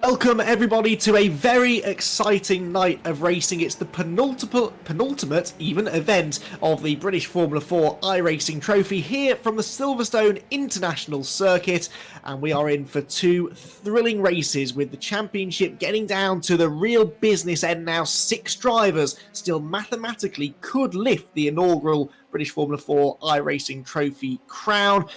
Welcome everybody to a very exciting night of racing. It's the penultimate even event of the British Formula 4 iRacing Trophy here from the Silverstone International Circuit, and we are in for two thrilling races with the championship getting down to the real business end now. 6 drivers still mathematically could lift the inaugural British Formula 4 iRacing Trophy crown.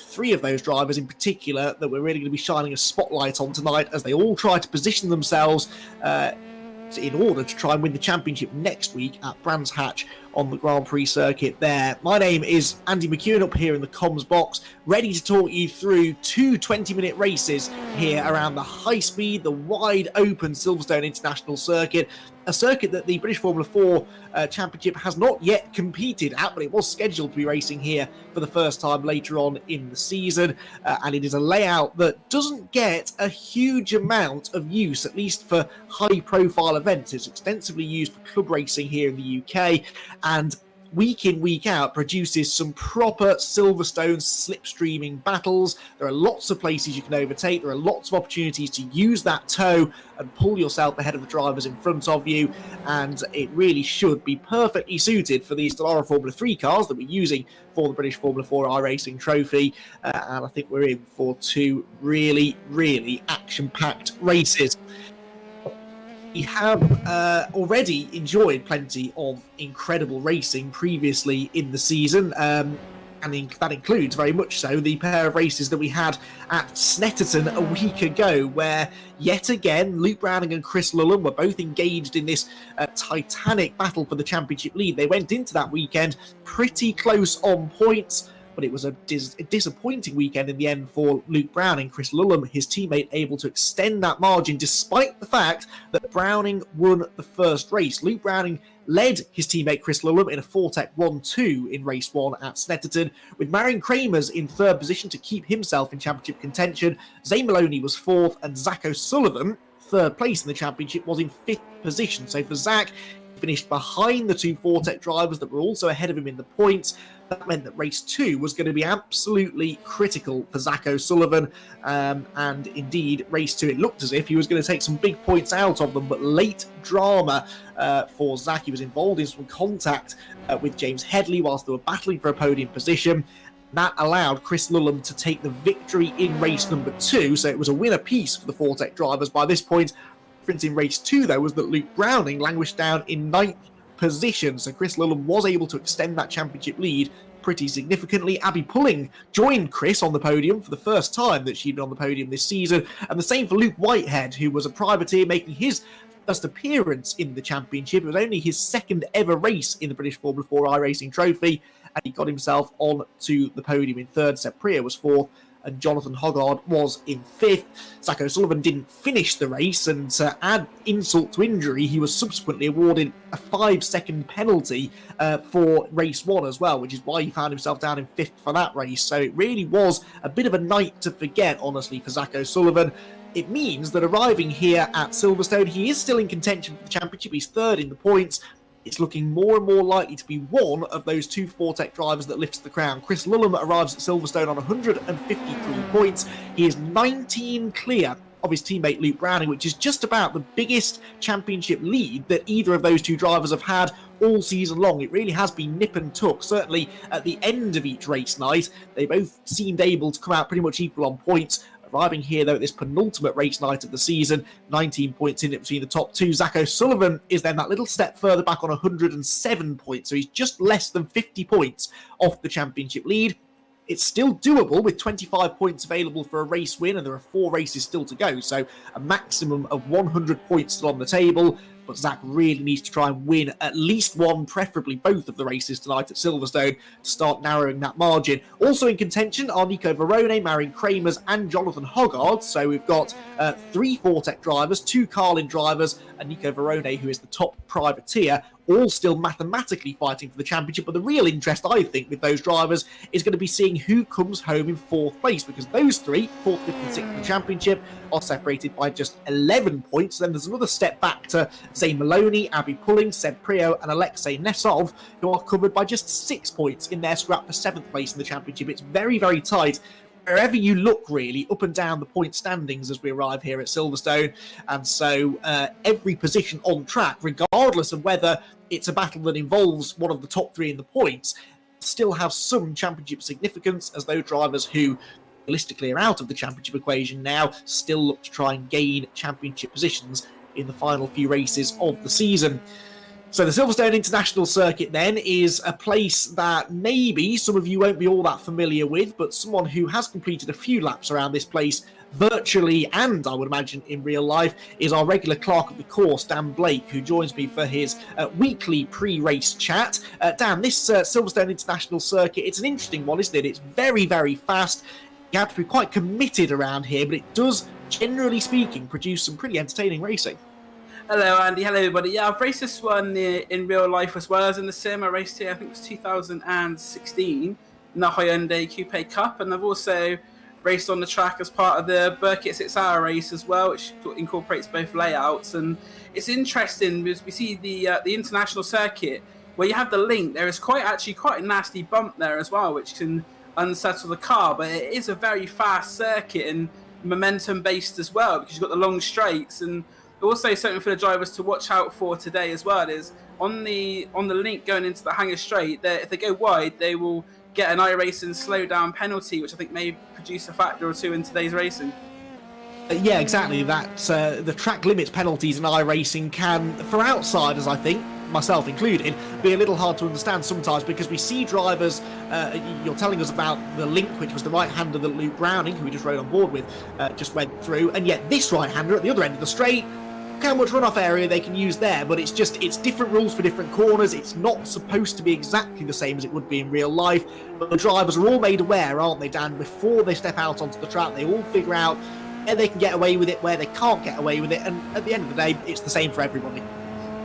3 of those drivers in particular that we're really going to be shining a spotlight on tonight as they all try to position themselves in order to try and win the championship next week at Brands Hatch on the Grand Prix circuit there. My name is Andy McEwen up here in the comms box, ready to talk you through 2 20-minute races here around the high-speed, the wide-open Silverstone International Circuit, a circuit that the British Formula 4 Championship has not yet competed at, but it was scheduled to be racing here for the first time later on in the season, and it is a layout that doesn't get a huge amount of use, at least for high-profile events. It's extensively used for club racing here in the UK, and week in, week out produces some proper Silverstone slipstreaming battles. There are lots of places you can overtake. There are lots of opportunities to use that toe and pull yourself ahead of the drivers in front of you, and it really should be perfectly suited for these Dallara Formula 3 cars that we're using for the British Formula 4 iRacing Trophy, and I think we're in for 2 really, really action-packed races. We have already enjoyed plenty of incredible racing previously in the season, and that includes very much so the pair of races that we had at Snetterton a week ago, where yet again Luke Browning and Chris Lullen were both engaged in this titanic battle for the championship lead. They went into that weekend pretty close on points, but it was a disappointing weekend in the end for Luke Browning. Chris Lullen, his teammate, able to extend that margin despite the fact that Browning won the first race. Luke Browning led his teammate Chris Lullen in a Fortec 1-2 in race 1 at Snetterton, with Marion Kramers in 3rd position to keep himself in championship contention. Zane Maloney was 4th, and Zach O'Sullivan, 3rd place in the championship, was in 5th position. So for Zach, he finished behind the 2 Fortec drivers that were also ahead of him in the points. That meant that race 2 was going to be absolutely critical for Zach O'Sullivan, and indeed race 2 it looked as if he was going to take some big points out of them, but late drama for Zach. He was involved in some contact with James Headley whilst they were battling for a podium position. That allowed Chris Lullen to take the victory in race number 2, so it was a win apiece for the Fortec drivers by this point. The difference in race 2 though was that Luke Browning languished down in 9th position, so Chris Lullen was able to extend that championship lead pretty significantly. Abby Pulling joined Chris on the podium for the first time that she'd been on the podium this season, and the same for Luke Whitehead, who was a privateer making his first appearance in the championship. It was only his 2nd ever race in the British Formula 4 iRacing Trophy, and he got himself on to the podium in 3rd. Seb Priya was 4th, and Jonathan Hoggard was in 5th. Zach O'Sullivan didn't finish the race, and to add insult to injury, he was subsequently awarded a 5-second penalty for race 1 as well, which is why he found himself down in 5th for that race. So it really was a bit of a night to forget, honestly, for Zach O'Sullivan. It means that arriving here at Silverstone, he is still in contention for the championship. He's 3rd in the points. It's looking more and more likely to be one of those 2 Fortec drivers that lifts the crown. Chris Lullen arrives at Silverstone on 153 points. He is 19 clear of his teammate Luke Browning, which is just about the biggest championship lead that either of those 2 drivers have had all season long. It really has been nip and tuck. Certainly at the end of each race night, they both seemed able to come out pretty much equal on points. Arriving here, though, at this penultimate race night of the season, 19 points in it between the top 2. Zach O'Sullivan is then that little step further back on 107 points, so he's just less than 50 points off the championship lead. It's still doable with 25 points available for a race win, and there are 4 races still to go, so a maximum of 100 points still on the table. But Zach really needs to try and win at least one, preferably both of the races tonight at Silverstone to start narrowing that margin. Also in contention are Nico Verone, Marion Kramers and Jonathan Hoggard. So we've got 3 Fortec drivers, 2 Carlin drivers, and Nico Verone, who is the top privateer, all still mathematically fighting for the championship. But the real interest, I think, with those drivers is going to be seeing who comes home in 4th place, because those 3, 4th, 5th and 6th in the championship, are separated by just 11 points. Then there's another step back to Zane Maloney, Abby Pulling, Seb Priya and Alexei Nesov, who are covered by just 6 points in their scrap for 7th place in the championship. It's very, very tight. wherever you look, really, up and down the point standings as we arrive here at Silverstone. And so every position on track, regardless of whether it's a battle that involves one of the top three in the points, still have some championship significance, as those drivers who realistically are out of the championship equation now still look to try and gain championship positions in the final few races of the season. So the Silverstone International Circuit then is a place that maybe some of you won't be all that familiar with, but someone who has completed a few laps around this place virtually and I would imagine in real life is our regular clerk of the course, Dan Blake, who joins me for his weekly pre-race chat. Dan, this Silverstone International Circuit, it's an interesting one, isn't it? It's very, very fast. You have to be quite committed around here, but it does, generally speaking, produce some pretty entertaining racing. Hello, Andy. Hello, everybody. Yeah, I've raced this one in real life as well as in the sim. I raced here, I think it was 2016 in the Hyundai Coupe Cup, and I've also raced on the track as part of the Birkett 6-hour race as well, which incorporates both layouts. And it's interesting because we see the international circuit where you have the link. There is quite a nasty bump there as well, which can unsettle the car. But it is a very fast circuit and momentum based as well because you've got the long straights. And also something for the drivers to watch out for today as well is on the link going into the Hangar Straight, if they go wide, they will get an iRacing slow down penalty, which I think may produce a factor or two in today's racing. Yeah, exactly. That the track limits penalties in iRacing can, for outsiders, I think, myself included, be a little hard to understand sometimes because we see drivers, you're telling us about the link, which was the right-hander that Luke Browning, who we just rode on board with, just went through, and yet this right-hander at the other end of the straight, how much runoff area they can use there, but it's different rules for different corners. It's not supposed to be exactly the same as it would be in real life, but the drivers are all made aware, aren't they, Dan? Before they step out onto the track, they all figure out where they can get away with it, where they can't get away with it, and at the end of the day, it's the same for everybody.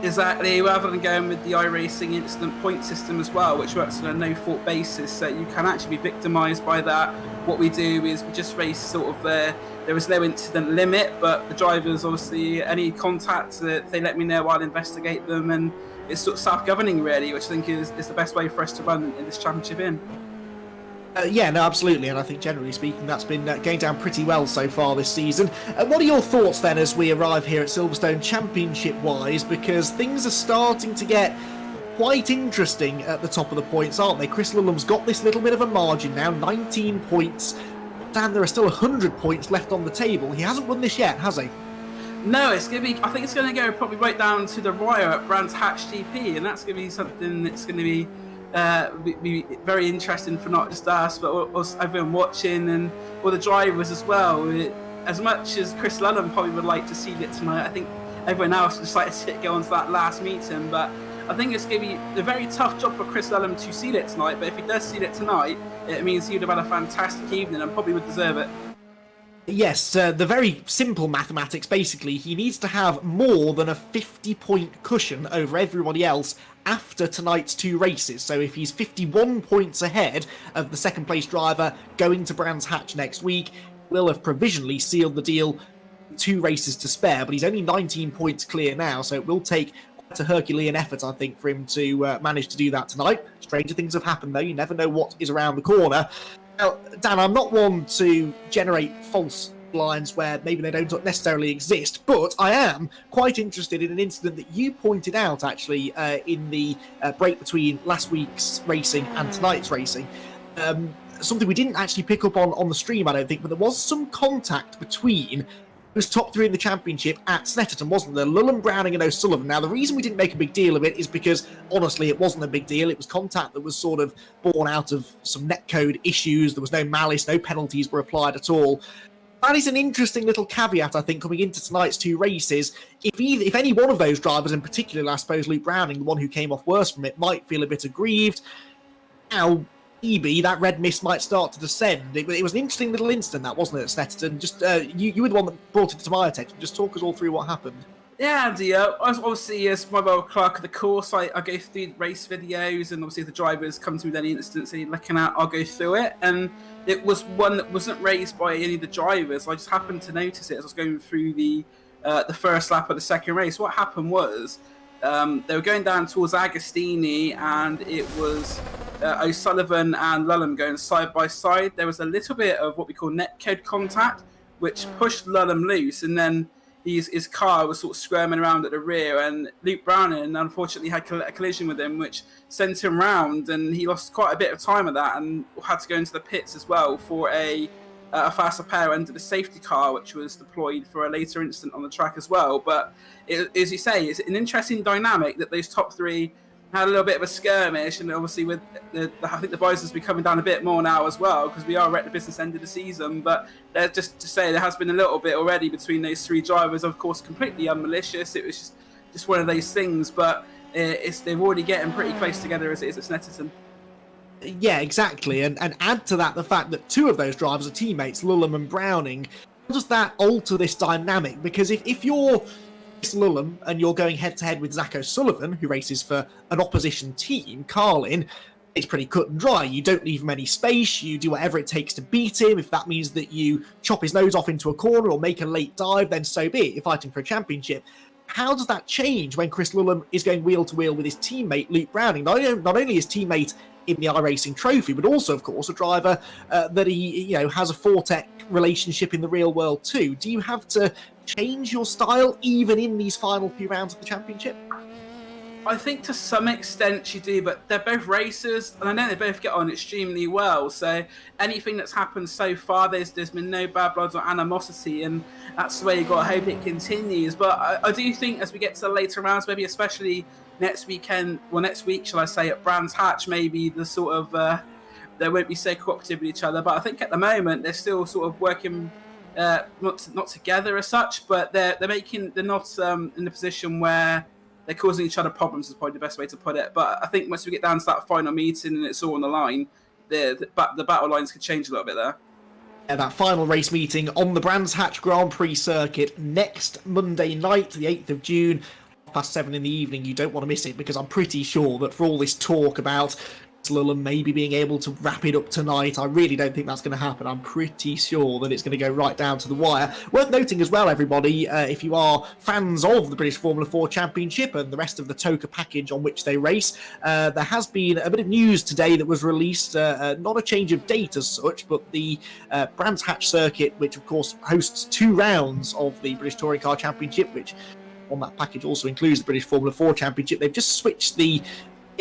Exactly, rather than going with the iRacing incident point system as well, which works on a no-fault basis, so you can actually be victimised by that. What we do is we just race sort of there is no incident limit, but the drivers, obviously, any contacts, they let me know, I'll investigate them, and it's sort of self-governing, really, which I think is the best way for us to run in this championship in. Yeah, no, absolutely, and I think generally speaking that's been going down pretty well so far this season. What are your thoughts then as we arrive here at Silverstone championship-wise, because things are starting to get quite interesting at the top of the points, aren't they? Chris Lulham's got this little bit of a margin now, 19 points. Dan, there are still 100 points left on the table. He hasn't won this yet, has he? No, I think it's going to go probably right down to the wire at Brands Hatch GP, and that's going to be something that's going to be very interesting for not just us, but us, everyone watching, and all the drivers as well. As much as Chris Lulham probably would like to see it tonight, I think everyone else would just like to see it go on to that last meeting. But I think it's going to be a very tough job for Chris Lulham to seal it tonight. But if he does seal it tonight, it means he would have had a fantastic evening and probably would deserve it. Yes, the very simple mathematics, basically, he needs to have more than a 50-point cushion over everybody else after tonight's two races. So if he's 51 points ahead of the second-place driver going to Brands Hatch next week, will have provisionally sealed the deal, 2 races to spare, but he's only 19 points clear now, so it will take quite a Herculean effort, I think, for him to manage to do that tonight. Stranger things have happened, though. You never know what is around the corner. Now, Dan, I'm not one to generate false lines where maybe they don't necessarily exist, but I am quite interested in an incident that you pointed out, actually, in the break between last week's racing and tonight's racing. Something we didn't actually pick up on the stream, I don't think, but there was some contact between those top 3 in the championship at Snetterton, wasn't there? Lulham, Browning and O'Sullivan. Now, the reason we didn't make a big deal of it is because, honestly, it wasn't a big deal. It was contact that was sort of born out of some netcode issues. There was no malice, no penalties were applied at all. That is an interesting little caveat, I think, coming into tonight's 2 races. If any one of those drivers, in particular, I suppose Luke Browning, the one who came off worse from it, might feel a bit aggrieved. Now, maybe that red mist might start to descend. It was an interesting little incident, that, wasn't it, at Snetterton? Just you were the one that brought it to my attention. Just talk us all through what happened. Yeah, Andy, obviously, as my clerk of the course, I go through race videos, and obviously if the drivers come to me with any instance they're looking at, I'll go through it. And it was one that wasn't raised by any of the drivers. I just happened to notice it as I was going through the first lap of the second race. What happened was they were going down towards Agostini, and it was O'Sullivan and Lulham going side by side, there was a little bit of what we call netcode contact, which pushed Lulham loose, and then his car was sort of squirming around at the rear, and Luke Browning unfortunately had a collision with him, which sent him round, and he lost quite a bit of time at that, and had to go into the pits as well for a fast repair under the safety car, which was deployed for a later incident on the track as well. But as you say, it's an interesting dynamic that those top three had a little bit of a skirmish, and obviously with I think the visors be coming down a bit more now as well, because we are at the business end of the season. But just to say, there has been a little bit already between those three drivers, of course completely unmalicious. It was just one of those things, but they're already getting pretty close together as it is at Snetterton. Yeah, exactly, and add to that the fact that two of those drivers are teammates, Lulham and Browning. How does that alter this dynamic? Because if you're Lulham and you're going head-to-head with Zach O'Sullivan, who races for an opposition team, Carlin, it's pretty cut and dry. You don't leave him any space, you do whatever it takes to beat him. If that means that you chop his nose off into a corner or make a late dive, then so be it, you're fighting for a championship. How does that change when Chris Lulham is going wheel-to-wheel with his teammate, Luke Browning? Not only his teammate in the iRacing trophy, but also, of course, a driver that he has a Fortec relationship in the real world too. Do you have to change your style even in these final few rounds of the championship? I think to some extent you do, but they're both racers, and I know they both get on extremely well. So anything that's happened so far, there's been no bad blood or animosity, and that's the way you've got to hope it continues. But I do think as we get to the later rounds, maybe especially next week, shall I say, at Brands Hatch, maybe the sort of they won't be so cooperative with each other. But I think at the moment they're still sort of working not together as such, but they're not in a position where they're causing each other problems, is probably the best way to put it. But I think once we get down to that final meeting and it's all on the line, the battle lines could change a little bit there. That final race meeting on the Brands Hatch Grand Prix circuit next Monday night, the 8th of June, 7:30 in the evening. You don't want to miss it, because I'm pretty sure that for all this talk about Lulham maybe being able to wrap it up tonight, I really don't think that's going to happen. I'm pretty sure that it's going to go right down to the wire. Worth noting as well, everybody, if you are fans of the British Formula 4 Championship and the rest of the TOCA package on which they race, there has been a bit of news today that was released, not a change of date as such, but the Brands Hatch circuit, which of course hosts 2 rounds of the British Touring Car Championship, which on that package also includes the British Formula 4 Championship. They've just switched the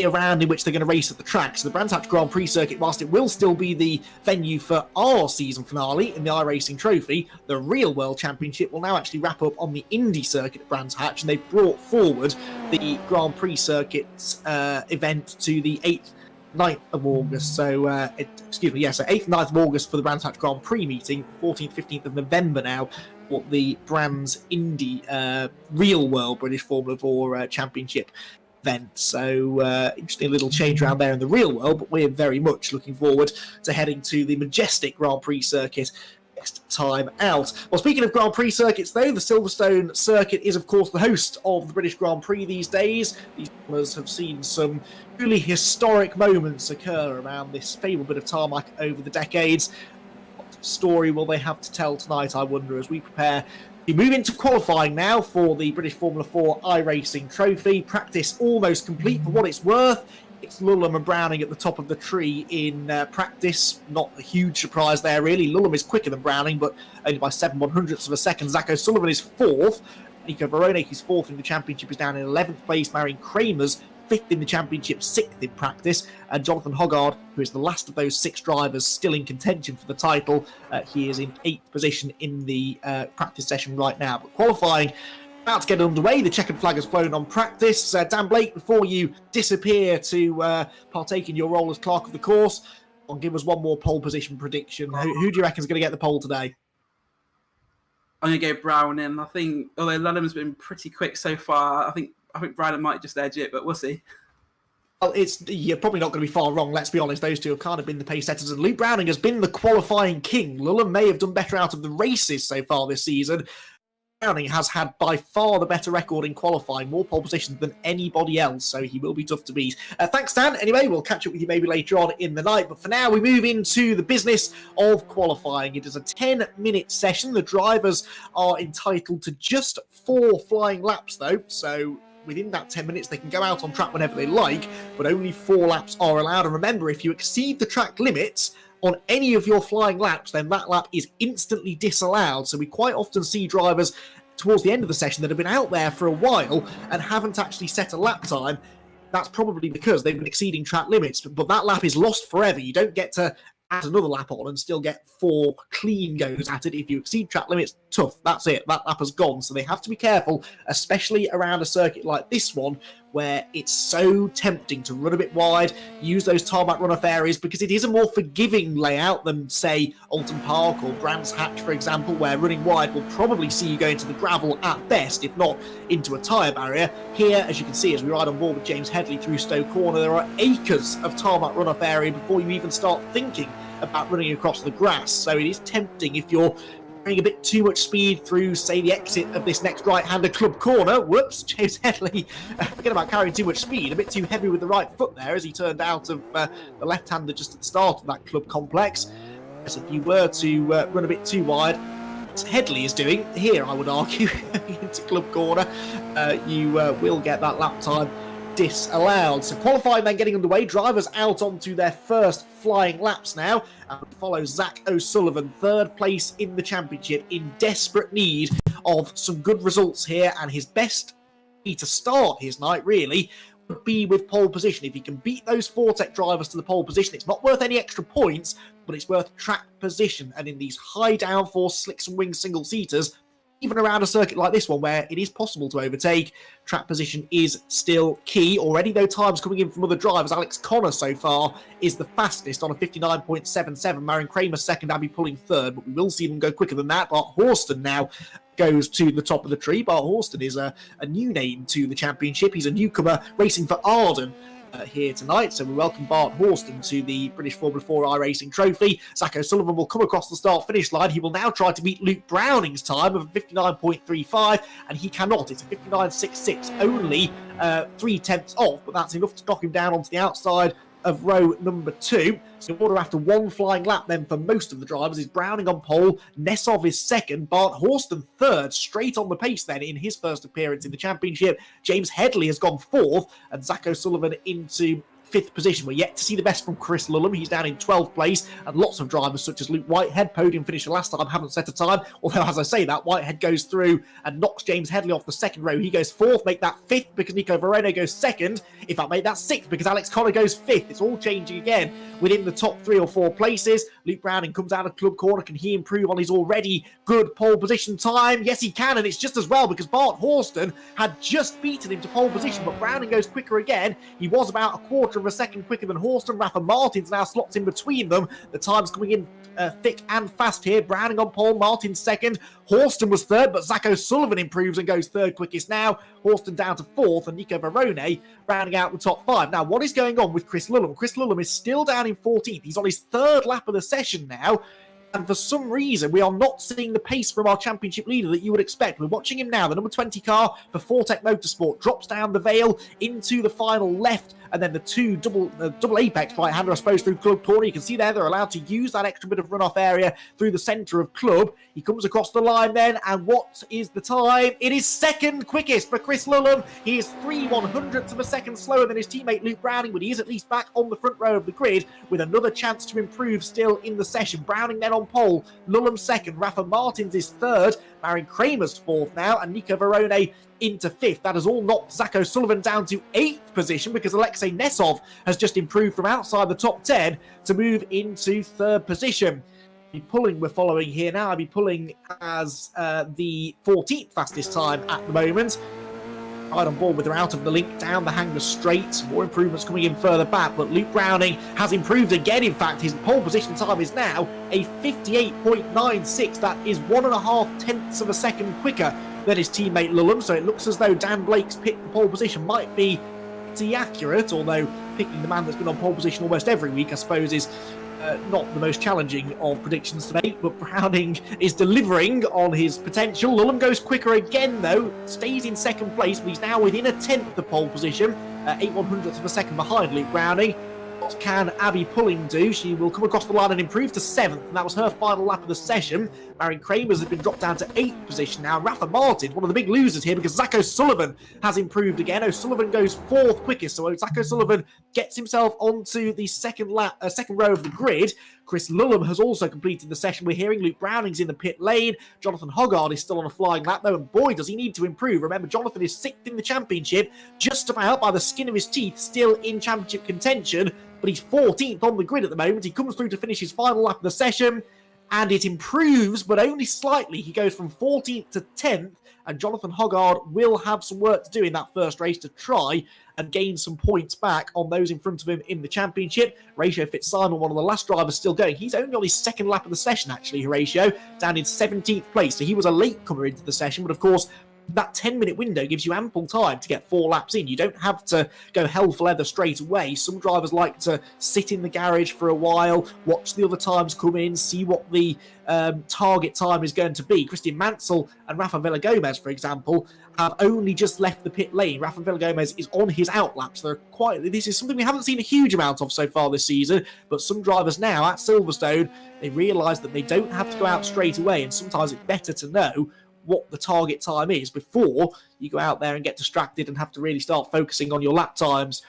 around in which they're going to race at the track. So the Brands Hatch Grand Prix circuit, whilst it will still be the venue for our season finale in the iRacing Trophy, the real World Championship will now actually wrap up on the Indy circuit at Brands Hatch, and they've brought forward the Grand Prix circuit event to the 8th 9th of August, so 8th 9th of August for the Brands Hatch Grand Prix meeting, 14th 15th of November now for the Brands Indy Real World British Formula 4 Championship event. So interesting little change around there in the real world, but we're very much looking forward to heading to the majestic Grand Prix circuit next time out. Well, speaking of Grand Prix circuits though, the Silverstone circuit is of course the host of the British Grand Prix these days. These runners have seen some truly historic moments occur around this favourite bit of tarmac over the decades. What story will they have to tell tonight, I wonder, as we prepare to move into qualifying now for the British Formula 4 iRacing Trophy. Practice almost complete for what it's worth. It's Lulham and Browning at the top of the tree in practice. Not a huge surprise there, really. Lulham is quicker than Browning, but only by 7/100ths of a second. Zach O'Sullivan is 4th. Nico Voronek is 4th in the championship, is down in 11th place. Marion Kramer's 5th in the championship, 6th in practice. And Jonathan Hoggard, who is the last of those 6 drivers still in contention for the title, he is in 8th position in the practice session right now. But qualifying about to get underway. The checkered flag has flown on practice. Dan Blake, before you disappear to partake in your role as clerk of the course, give us one more pole position prediction. Who do you reckon is going to get the pole today? I'm going to go Browning. I think, although Lulham's been pretty quick so far, I think Browning might just edge it, but we'll see. Well, you're probably not going to be far wrong, let's be honest. Those two have kind of been the pace setters, and Luke Browning has been the qualifying king. Lulham may have done better out of the races so far this season. Browning has had by far the better record in qualifying, more pole positions than anybody else, so he will be tough to beat. Thanks, Dan. Anyway, we'll catch up with you maybe later on in the night, but for now we move into the business of qualifying. It is a 10-minute session. The drivers are entitled to just 4 flying laps, though, so within that 10 minutes. They can go out on track whenever they like, but only 4 laps are allowed. And remember, if you exceed the track limits on any of your flying laps, then that lap is instantly disallowed. So we quite often see drivers towards the end of the session that have been out there for a while and haven't actually set a lap time. That's probably because they've been exceeding track limits, but that lap is lost forever. You don't get to add another lap on and still get 4 clean goes at it. If you exceed track limits, tough, that's it, that lap has gone. So they have to be careful, especially around a circuit like this one, where it's so tempting to run a bit wide, use those tarmac runoff areas, because it is a more forgiving layout than, say, Alton Park or Brands Hatch, for example, where running wide will probably see you go into the gravel at best, if not into a tyre barrier. Here, as you can see, as we ride on board with James Headley through Stowe Corner, there are acres of tarmac runoff area before you even start thinking about running across the grass. So it is tempting if you're a bit too much speed through, say, the exit of this next right-hander club corner. Whoops, James Headley, forget about carrying too much speed, a bit too heavy with the right foot there as he turned out of the left-hander just at the start of that club complex. As if you were to run a bit too wide, as Headley is doing here, I would argue, into club corner, you will get that lap time disallowed. So qualifying then getting underway, drivers out onto their first flying laps now, and follow Zach O'Sullivan, 3rd place in the championship, in desperate need of some good results here, and his best way to start his night really would be with pole position. If he can beat those Fortec drivers to the pole position, it's not worth any extra points, but it's worth track position. And in these high downforce slicks and wings single-seaters, even around a circuit like this one where it is possible to overtake, track position is still key. Already, though, times coming in from other drivers. Alex Connor so far is the fastest on a 59.77. Marion Kramer second, Abby Pulling third, but we will see them go quicker than that. Bart Horston now goes to the top of the tree. Bart Horston is a new name to the championship. He's a newcomer racing for Arden here tonight, so we welcome Bart Horston to the British Formula 4 iRacing Trophy. Zach O'Sullivan will come across the start-finish line. He will now try to beat Luke Browning's time of 59.35, and he cannot. It's a 59.66, only 3/10 off, but that's enough to knock him down onto the outside of row number 2. So in order after one flying lap then for most of the drivers is Browning on pole, Nessov is second, Bart Horston third, straight on the pace then in his first appearance in the championship. James Headley has gone 4th, and Zach O'Sullivan into 5th position. We're yet to see the best from Chris Lullum. He's down in 12th place, and lots of drivers such as Luke Whitehead, podium finisher last time, haven't set a time. Although, as I say that, Whitehead goes through and knocks James Headley off the second row. He goes 4th, make that 5th because Nico Verone goes 2nd. In fact, make that 6th because Alex Connor goes 5th. It's all changing again within the top 3 or 4 places. Luke Browning comes out of club corner. Can he improve on his already good pole position time? Yes, he can, and it's just as well because Bart Horston had just beaten him to pole position, but Browning goes quicker again. He was about a quarter of a second quicker than Horston. Rafa Martins now slots in between them. The time's coming in thick and fast here. Browning on pole, Martin second. Horston was third, but Zach O'Sullivan improves and goes third quickest now. Horston down to 4th, and Nico Verone rounding out the top 5. Now, what is going on with Chris Lullum? Chris Lullum is still down in 14th. He's on his 3rd lap of the session now. And for some reason, we are not seeing the pace from our championship leader that you would expect. We're watching him now. The number 20 car for Fortec Motorsport drops down the Vale into the final left, and then the two double apex right-hander, I suppose, through club corner. You can see there they're allowed to use that extra bit of runoff area through the centre of club. He comes across the line then, and what is the time? It is 2nd quickest for Chris Lullum. He is 3/100ths of a second slower than his teammate Luke Browning, but he is at least back on the front row of the grid with another chance to improve still in the session. Browning then on pole, Lullum second, Rafa Martins is 3rd, Marion Kramer's 4th now, and Nico Verone into 5th. That has all knocked Zach O'Sullivan down to 8th position because Alexei Nessov has just improved from outside the top 10 to move into 3rd position. Pulling we're following here now. I'll be pulling as the 14th fastest time at the moment. Right on board with her out of the link, down the hanger straight. More improvements coming in further back, but Luke Browning has improved again. In fact, his pole position time is now a 58.96. That is 1.5 of a second quicker than his teammate Lullum, so it looks as though Dan Blake's pick for pole position might be pretty accurate, although picking the man that's been on pole position almost every week, I suppose, is not the most challenging of predictions to make, but Browning is delivering on his potential. Lullum goes quicker again, though, stays in 2nd place, but he's now within 1/10 of pole position, 8/100ths of a second behind Luke Browning. What can Abby Pulling do? She will come across the line and improve to 7th, and that was her final lap of the session. Marion Kramers has been dropped down to 8th position now. Rafa Martin, one of the big losers here, because Zach O'Sullivan has improved again. O'Sullivan goes 4th quickest, so Zach O'Sullivan gets himself onto the second row of the grid. Chris Lullum has also completed the session. We're hearing Luke Browning's in the pit lane. Jonathan Hoggard is still on a flying lap, though, and boy, does he need to improve. Remember, Jonathan is 6th in the championship, just about by the skin of his teeth, still in championship contention, but he's 14th on the grid at the moment. He comes through to finish his final lap of the session, and it improves, but only slightly. He goes from 14th to 10th, and Jonathan Hoggard will have some work to do in that first race to try and gain some points back on those in front of him in the championship. Horatio Fitzsimon, one of the last drivers still going. He's only on his second lap of the session, actually, Horatio, down in 17th place. So he was a latecomer into the session, but of course, that 10-minute window gives you ample time to get 4 laps in. You don't have to go hell for leather straight away. Some drivers like to sit in the garage for a while, watch the other times come in, see what the target time is going to be. Christian Mansell and Rafa Villagomez, for example, have only just left the pit lane. Rafa Villagomez is on his outlaps. This is something we haven't seen a huge amount of so far this season, but some drivers now at Silverstone, they realise that they don't have to go out straight away, and sometimes it's better to know what the target time is before you go out there and get distracted and have to really start focusing on your lap times.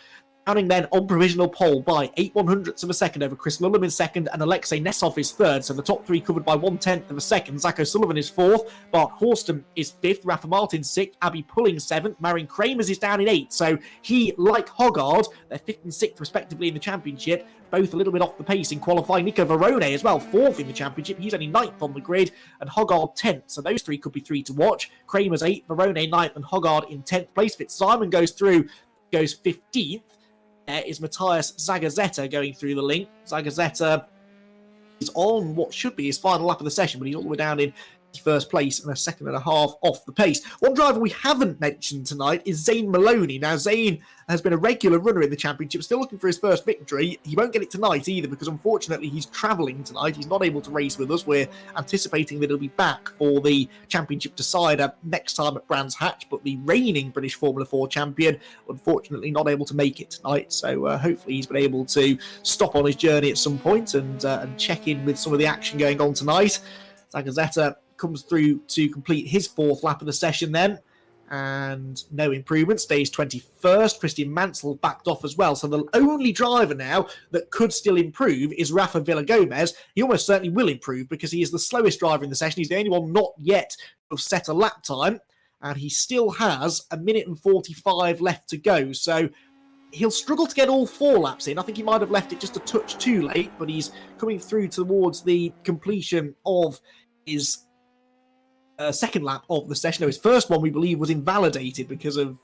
Counting then on provisional pole by 8/100ths of a second over Chris Lullum in second and Alexei Nesov is third, so the top 3 covered by 1/10 of a second. Zach O'Sullivan is 4th, Bart Horston is 5th, Rafa Martin 6th, Abby Pulling 7th, Marion Kramers is down in 8th, so he, like Hoggard, they're 5th and 6th respectively in the championship, both a little bit off the pace in qualifying. Nico Verone as well, 4th in the championship, he's only 9th on the grid, and Hoggard 10th, so those 3 could be 3 to watch. Kramers 8th, Verone 9th, and Hoggard in 10th place. Fitzsimon goes 15th. There is Matthias Zagazeta going through the link. Zagazeta is on what should be his final lap of the session, but he's all the way down in first place and a second and a half off the pace. One driver we haven't mentioned tonight is Zane Maloney. Now, Zane has been a regular runner in the championship, still looking for his first victory. He won't get it tonight either because, unfortunately, he's travelling tonight. He's not able to race with us. We're anticipating that he'll be back for the championship decider next time at Brands Hatch, but the reigning British Formula 4 champion, unfortunately, not able to make it tonight. So hopefully he's been able to stop on his journey at some point and check in with some of the action going on tonight. Zagazeta comes through to complete his 4th lap of the session then, and no improvement, stays 21st. Christian Mansell backed off as well, so the only driver now that could still improve is Rafa Villagomez. He almost certainly will improve because he is the slowest driver in the session. He's the only one not yet to have set a lap time, and he still has 1 minute and 45 left to go, so he'll struggle to get all 4 laps in. I think he might have left it just a touch too late, but he's coming through towards the completion of his second lap of the session. No, his first one, we believe, was invalidated because of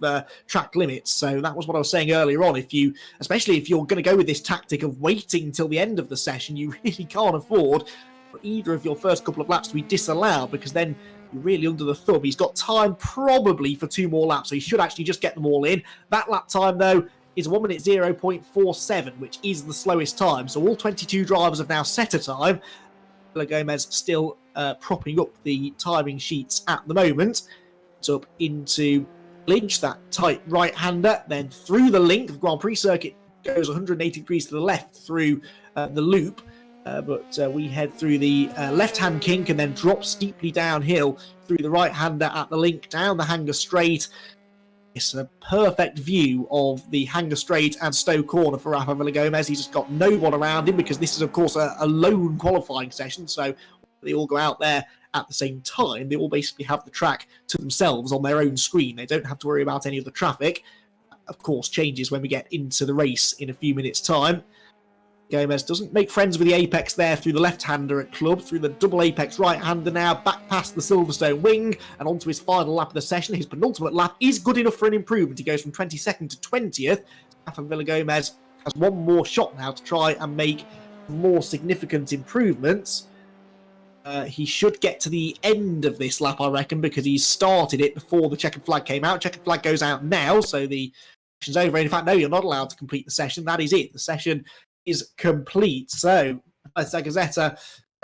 track limits. So that was what I was saying earlier on. Especially if you're going to go with this tactic of waiting till the end of the session, you really can't afford for either of your first couple of laps to be disallowed, because then you're really under the thumb. He's got time probably for 2 more laps, so he should actually just get them all in. That lap time, though, is 1 minute 0.47, which is the slowest time. So all 22 drivers have now set a time. Gomez still propping up the timing sheets at the moment. It's up into Lynch, that tight right-hander, then through the link. The Grand Prix circuit goes 180 degrees to the left through the loop, but we head through the left-hand kink and then drop steeply downhill through the right-hander at the link, down the hanger straight. It's a perfect view of the hanger straight and Stowe corner for Rafa Villagomez. He's just got no one around him because this is, of course, a lone qualifying session. So they all go out there at the same time. They all basically have the track to themselves on their own screen. They don't have to worry about any of the traffic. Of course, changes when we get into the race in a few minutes' time. Gomez doesn't make friends with the apex there through the left-hander at club, through the double apex right-hander now, back past the Silverstone wing, and onto his final lap of the session. His penultimate lap is good enough for an improvement. He goes from 22nd to 20th. Rafa Villagomez has one more shot now to try and make more significant improvements. He should get to the end of this lap, I reckon, because he started it before the checkered flag came out. Checkered flag goes out now, so the session's over. In fact, no, you're not allowed to complete the session. That is it. The session is complete. So Zagazeta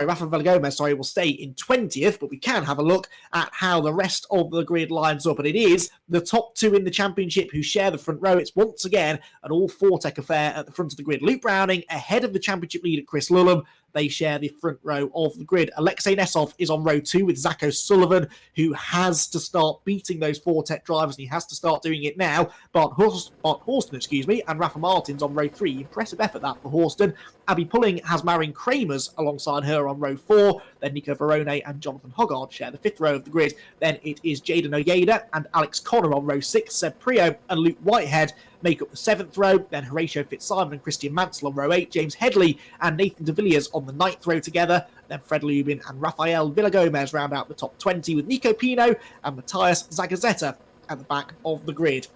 Rafa Gomez, will stay in 20th, but we can have a look at how the rest of the grid lines up. And it is the top two in the championship who share the front row. It's once again an all-4-tech affair at the front of the grid. Luke Browning ahead of the championship leader, Chris Lullum. They share the front row of the grid. Alexei Nesov is on row 2 with Zach O'Sullivan, who has to start beating those 4-tech drivers, and he has to start doing it now. Bart Horston, and Rafa Martin's on row 3. Impressive effort that for Horston. Abby Pulling has Marin Kramers alongside her on row 4. Then Nico Verone and Jonathan Hoggard share the 5th row of the grid. Then it is Jaden Ojeda and Alex Connor on row 6. Seb Prio and Luke Whitehead make up the 7th row. Then Horatio Fitzsimon and Christian Mansell on row 8. James Headley and Nathan de Villiers on the 9th row together. Then Fred Lubin and Rafael Villagomez round out the top 20 with Nico Pino and Matthias Zagazeta at the back of the grid.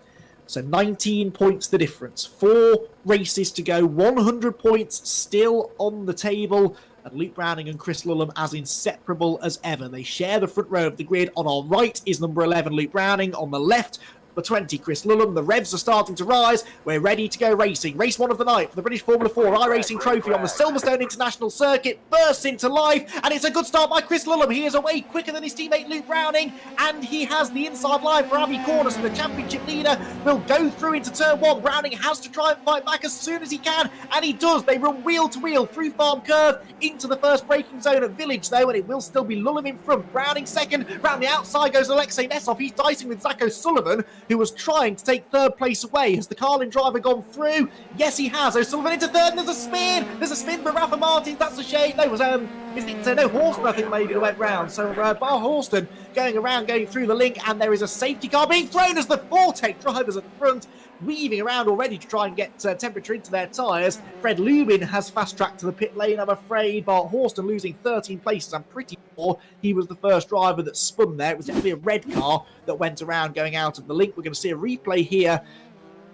So 19 points the difference. 4 races to go. 100 points still on the table. And Luke Browning and Chris Lullum as inseparable as ever. They share the front row of the grid. On our right is number 11, Luke Browning. On the left, number 20, Chris Lullum. The revs are starting to rise. We're ready to go racing. Race 1 of the night for the British Formula 4 iRacing Trophy on the Silverstone International Circuit bursts into life, and it's a good start by Chris Lullum. He is away quicker than his teammate Luke Browning, and he has the inside line for Abby Corners, and the championship leader will go through into turn 1. Browning has to try and fight back as soon as he can, and he does. They run wheel to wheel through Farm Curve into the first braking zone at Village, though, and it will still be Lullum in front. Browning second. Round the outside goes Alexei Nesov. He's dicing with Zach O'Sullivan, who was trying to take third place away. Has the Carlin driver gone through? Yes, he has. O'Sullivan into third, and there's a spin. There's a spin for Rafa Martins. That's a shame. No, it was no Horston, I think, maybe that went round. So Bar Horston going around, going through the link, and there is a safety car being thrown as the 4-tech drivers at the front weaving around already to try and get temperature into their tyres. Fred Lubin has fast-tracked to the pit lane, I'm afraid. Bart Horston losing 13 places. I'm pretty sure he was the first driver that spun there. It was definitely a red car that went around going out of the link. We're going to see a replay here.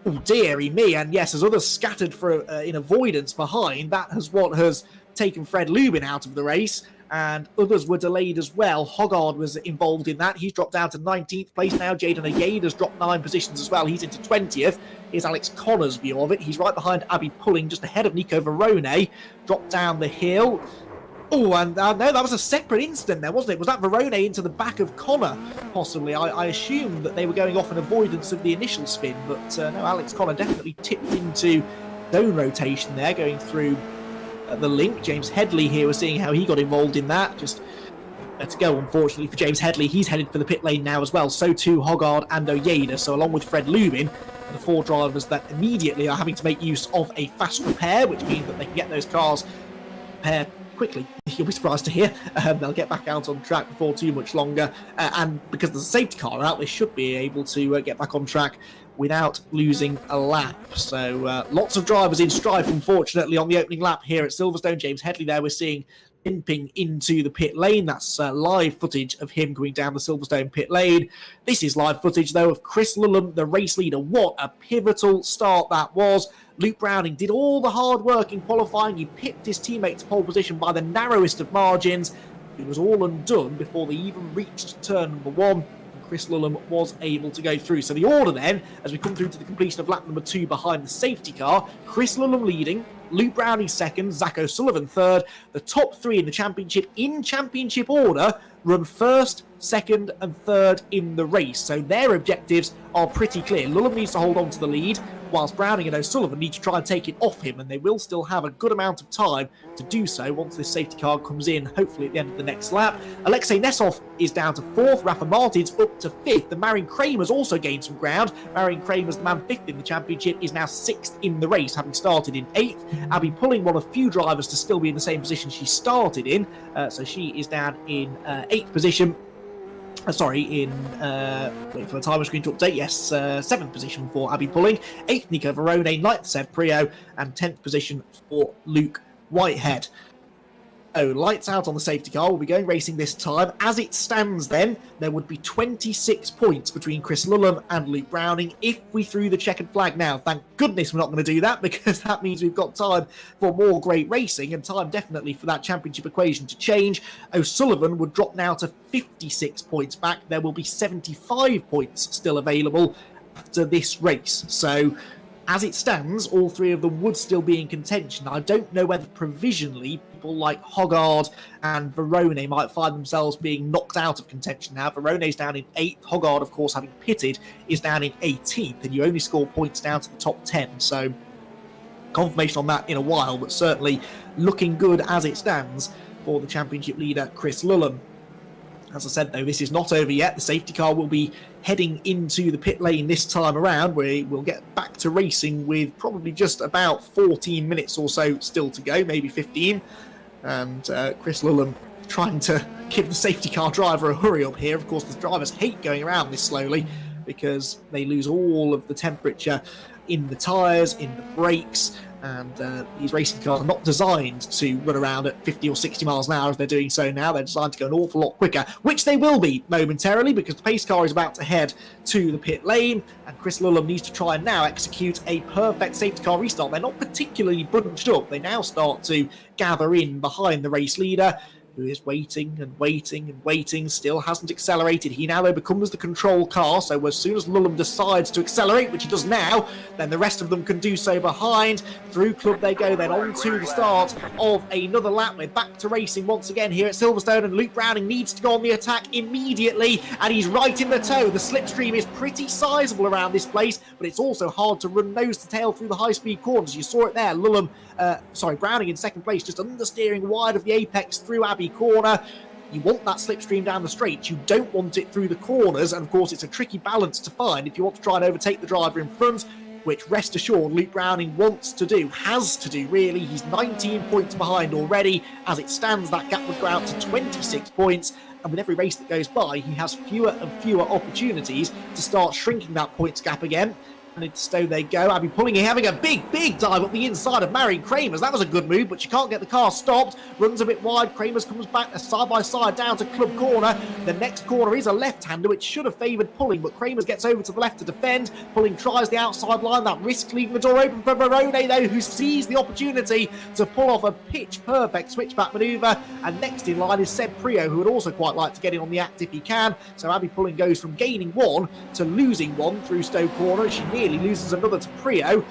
Oh, dearie me. And yes, as others scattered for in avoidance behind, that is what has taken Fred Lubin out of the race. And others were delayed as well. Hoggard was involved in that. He's dropped down to 19th place now. Jaden Ojeda has dropped 9 positions as well. He's into 20th. Here's Alex Connor's view of it. He's right behind Abby Pulling, just ahead of Nico Verone. Dropped down the hill. Oh, and no, that was a separate incident there, wasn't it? Was that Verone into the back of Connor, possibly? I assumed that they were going off in avoidance of the initial spin, but no, Alex Connor definitely tipped into zone rotation there, going through the link. James Headley here, we're seeing how he got involved in that. Just to go, unfortunately, for James Headley. He's headed for the pit lane now as well. So too Hoggard and Ojeda. So along with Fred Lubin, the 4 drivers that immediately are having to make use of a fast repair, which means that they can get those cars repaired quickly. You'll be surprised to hear. They'll get back out on track before too much longer. And because there's a safety car out, they should be able to get back on track without losing a lap. So lots of drivers in strife, unfortunately, on the opening lap here at Silverstone. James Headley there we're seeing limping into the pit lane. That's live footage of him going down the Silverstone pit lane. This is live footage, though, of Chris Lullum, the race leader. What a pivotal start that was. Luke Browning did all the hard work in qualifying. He pipped his teammate to pole position by the narrowest of margins. It was all undone before they even reached turn number 1. Chris Lullum was able to go through. So the order then, as we come through to the completion of lap number 2 behind the safety car, Chris Lullum leading, Luke Browning second, Zach O'Sullivan third. The top 3 in the championship, in championship order, run first, second and third in the race. So their objectives are pretty clear. Lullum needs to hold on to the lead, whilst Browning and O'Sullivan need to try and take it off him, and they will still have a good amount of time to do so once this safety car comes in, hopefully at the end of the next lap. Alexei Nesov is down to 4th, Rafa Martins up to 5th, and Marin Kramers also gained some ground. Marin Kramers, the man 5th in the championship, is now 6th in the race, having started in 8th. Abby Pulling, one of few drivers to still be in the same position she started in, so she is down in 8th position. Wait for the timer screen to update. Yes, 7th position for Abby Pulling, 8th Nico Verone, 9th Seb Prio, and 10th position for Luke Whitehead. Oh, lights out on the safety car. We'll be going racing this time. As it stands then, there would be 26 points between Chris Lullum and Luke Browning if we threw the checkered flag now. Thank goodness we're not going to do that, because that means we've got time for more great racing and time definitely for that championship equation to change. O'Sullivan would drop now to 56 points back. There will be 75 points still available after this race. So As it stands, all three of them would still be in contention. I don't know whether provisionally people like Hoggard and Verone might find themselves being knocked out of contention now. Verone's down in 8th. Hoggard, of course, having pitted, is down in 18th, and you only score points down to the top 10. So confirmation on that in a while, but certainly looking good as it stands for the championship leader, Chris Lulham. As I said, though, this is not over yet. The safety car will be heading into the pit lane this time around, where we'll get back to racing with probably just about 14 minutes or so still to go, maybe 15. And Chris Lulham trying to give the safety car driver a hurry up here. Of course, the drivers hate going around this slowly because they lose all of the temperature in the tyres, in the brakes, and these racing cars are not designed to run around at 50 or 60 miles an hour as they're doing so now. They're designed to go an awful lot quicker, which they will be momentarily because the pace car is about to head to the pit lane, and Chris Lulham needs to try and now execute a perfect safety car restart. They're not particularly bunched up. They now start to gather in behind the race leader, who is waiting and waiting and waiting, still hasn't accelerated. He now, though, becomes the control car, so as soon as Lulham decides to accelerate, which he does now, then the rest of them can do so behind. Through club they go, then on to the start of another lap. We're back to racing once again here at Silverstone, and Luke Browning needs to go on the attack immediately, and he's right in the toe. The slipstream is pretty sizable around this place, but it's also hard to run nose to tail through the high-speed corners. You saw it there, Browning in second place, just understeering wide of the apex through Abbey Corner. You want that slipstream down the straight, you don't want it through the corners, and of course it's a tricky balance to find if you want to try and overtake the driver in front, which rest assured Luke Browning wants to do, has to do really. He's 19 points behind already. As it stands, that gap would go out to 26 points, and with every race that goes by, he has fewer and fewer opportunities to start shrinking that points gap again. And into Stowe they go. Abby Pulling having a big dive up the inside of Marion Kramers. That was a good move, but she can't get the car stopped. Runs a bit wide. Kramers comes back side by side down to club corner. The next corner is a left-hander, which should have favoured Pulling, but Kramers gets over to the left to defend. Pulling tries the outside line. That risks leaving the door open for Verone, though, who sees the opportunity to pull off a pitch-perfect switchback manoeuvre. And next in line is Seb Prio, who would also quite like to get in on the act if he can. So Abby Pulling goes from gaining one to losing one through Stowe corner. She nearly loses another to Prio.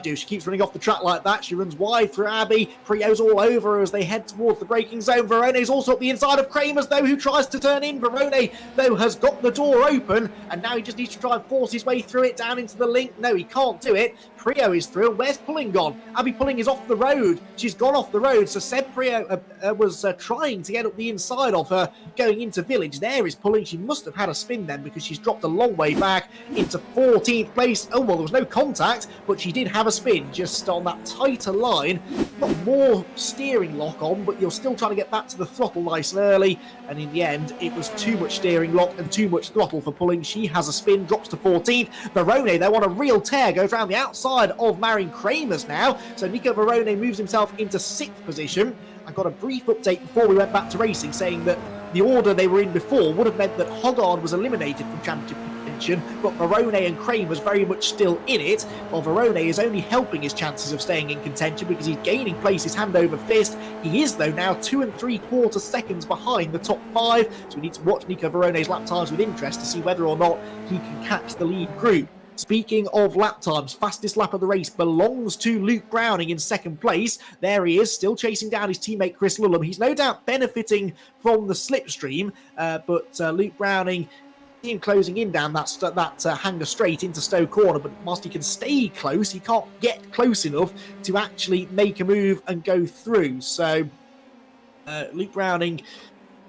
She keeps running off the track like that. She runs wide through Abby. Prio's all over her as they head towards the braking zone. Verone's also up the inside of Kramers, though, who tries to turn in. Verone, though, has got the door open, and now he just needs to try and force his way through it down into the link. No, he can't do it. Prio is through. Where's Pulling gone? Abby Pulling is off the road. She's gone off the road, so Seb Prio was trying to get up the inside of her going into Village. There is Pulling. She must have had a spin then because she's dropped a long way back into 14th place. Oh, well, there was no contact, but she did have a spin just on that tighter line. Not more steering lock on, but you're still trying to get back to the throttle nice and early, and in the end it was too much steering lock and too much throttle for Pulling. She has a spin, drops to 14th. Verone, though, on a real tear, goes around the outside of Marion Kramers now, so Nico Verone moves himself into 6th position. I got a brief update before we went back to racing saying that the order they were in before would have meant that Hoggard was eliminated from championship contention, but Verone and Kramers very much still in it, while Verone is only helping his chances of staying in contention because he's gaining places hand over fist. He is, though, now 2 3/4 seconds behind the top 5, so we need to watch Nico Verone's lap times with interest to see whether or not he can catch the lead group. Speaking of lap times, fastest lap of the race belongs to Luke Browning in 2nd place. There he is, still chasing down his teammate Chris Lulham. He's no doubt benefiting from the slipstream, but Luke Browning, him closing in down that hanger straight into Stowe corner, but whilst he can stay close, he can't get close enough to actually make a move and go through. So Luke Browning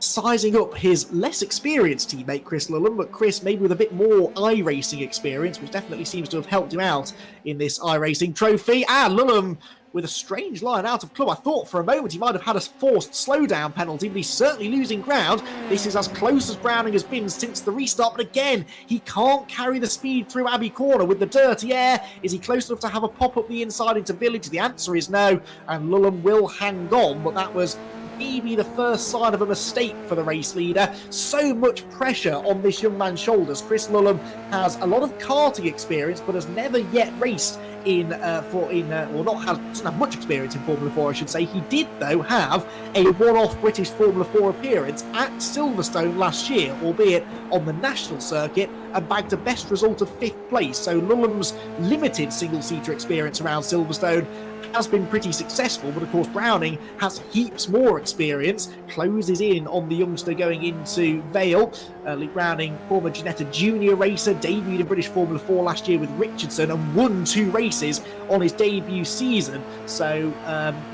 sizing up his less experienced teammate Chris Lulham, but Chris maybe with a bit more iRacing experience, which definitely seems to have helped him out in this iRacing trophy. And Lulham with a strange line out of club. I thought for a moment he might have had a forced slowdown penalty, but he's certainly losing ground. This is as close as Browning has been since the restart, but again, he can't carry the speed through Abbey Corner with the dirty air. Is he close enough to have a pop up the inside into Village? The answer is no, and Lulham will hang on, but that was maybe the first sign of a mistake for the race leader. So much pressure on this young man's shoulders. Chris Lullum has a lot of karting experience, but has never yet raced doesn't have much experience in Formula 4, I should say. He did, though, have a one-off British Formula 4 appearance at Silverstone last year, albeit on the national circuit, and bagged a best result of 5th place. So Lullum's limited single-seater experience around Silverstone has been pretty successful, but of course Browning has heaps more experience, closes in on the youngster going into Vale. Luke Browning, former Ginetta Junior racer, debuted in British Formula 4 last year with Richardson and won 2 races on his debut season. So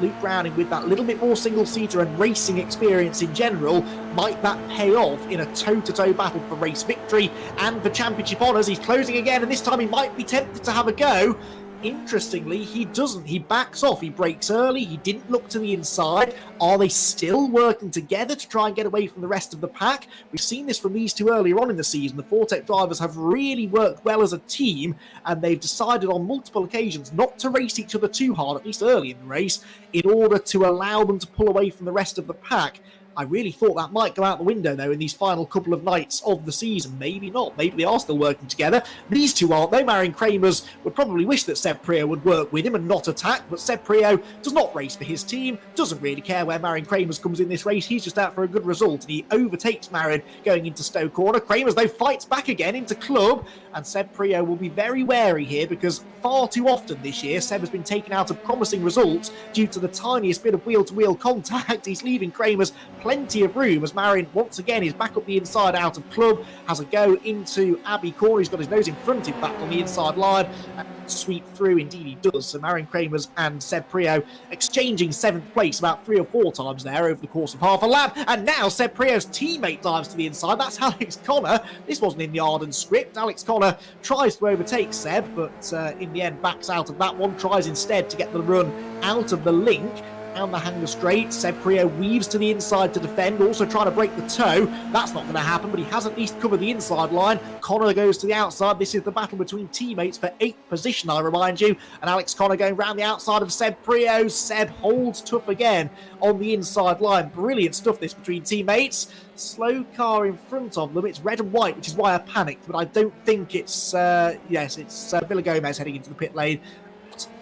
Luke Browning, with that little bit more single-seater and racing experience in general, might that pay off in a toe-to-toe battle for race victory and for championship honours? He's closing again, and this time he might be tempted to have a go. Interestingly, he doesn't. He backs off. He brakes early. He didn't look to the inside. Are they still working together to try and get away from the rest of the pack? We've seen this from these two earlier on in the season. The Fortec drivers have really worked well as a team, and they've decided on multiple occasions not to race each other too hard, at least early in the race, in order to allow them to pull away from the rest of the pack. I really thought that might go out the window, though, in these final couple of nights of the season. Maybe not. Maybe they are still working together. These two aren't, though. Marion Kramers would probably wish that Seb Priaulx would work with him and not attack, but Seb Priaulx does not race for his team, doesn't really care where Marion Kramers comes in this race. He's just out for a good result, and he overtakes Marion going into Stowe Corner. Kramers, though, fights back again into Club, and Seb Priaulx will be very wary here, because far too often this year, Seb has been taken out of promising results due to the tiniest bit of wheel-to-wheel contact. He's leaving Kramers plenty of room, as Marion once again is back up the inside out of Club, has a go into Abbey Corner. He's got his nose in front, in fact, on the inside line, and sweep through. Indeed he does. So Marion Kramers and Seb Priaulx exchanging 7th place about 3 or 4 times there over the course of half a lap, and now Seb Priaulx's teammate dives to the inside. That's Alex Connor. This wasn't in the Arden script. Alex Connor tries to overtake Seb, but in the end backs out of that one, tries instead to get the run out of the link down the hanger straight. Seb Priaulx weaves to the inside to defend, also trying to break the toe. That's not going to happen, but he has at least covered the inside line. Connor goes to the outside. This is the battle between teammates for 8th position, I remind you, and Alex Connor going round the outside of Seb Priaulx. Seb holds tough again on the inside line. Brilliant stuff this between teammates. Slow car in front of them. It's red and white, which is why I panicked, but I don't think it's it's Villa Gomez heading into the pit lane.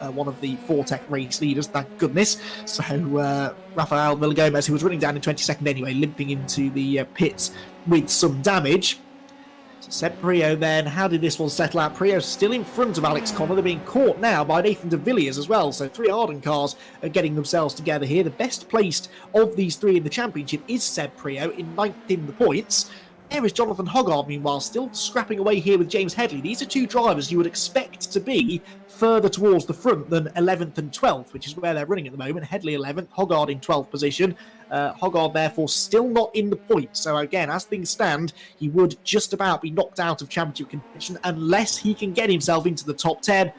One of the Fortec race leaders, thank goodness. So Rafael Villagomez, who was running down in 22nd anyway, limping into the pits with some damage. So Seb Priaulx then, how did this one settle out? Priaulx still in front of Alex Connor. They're being caught now by Nathan de Villiers as well. So 3 Arden cars are getting themselves together here. The best placed of these 3 in the championship is Seb Priaulx in 9th in the points. There is Jonathan Hoggard, meanwhile, still scrapping away here with James Headley. These are 2 drivers you would expect to be further towards the front than 11th and 12th, which is where they're running at the moment. Headley 11th, Hoggard in 12th position. Hoggard, therefore, still not in the points. So, again, as things stand, he would just about be knocked out of championship contention unless he can get himself into the top 10.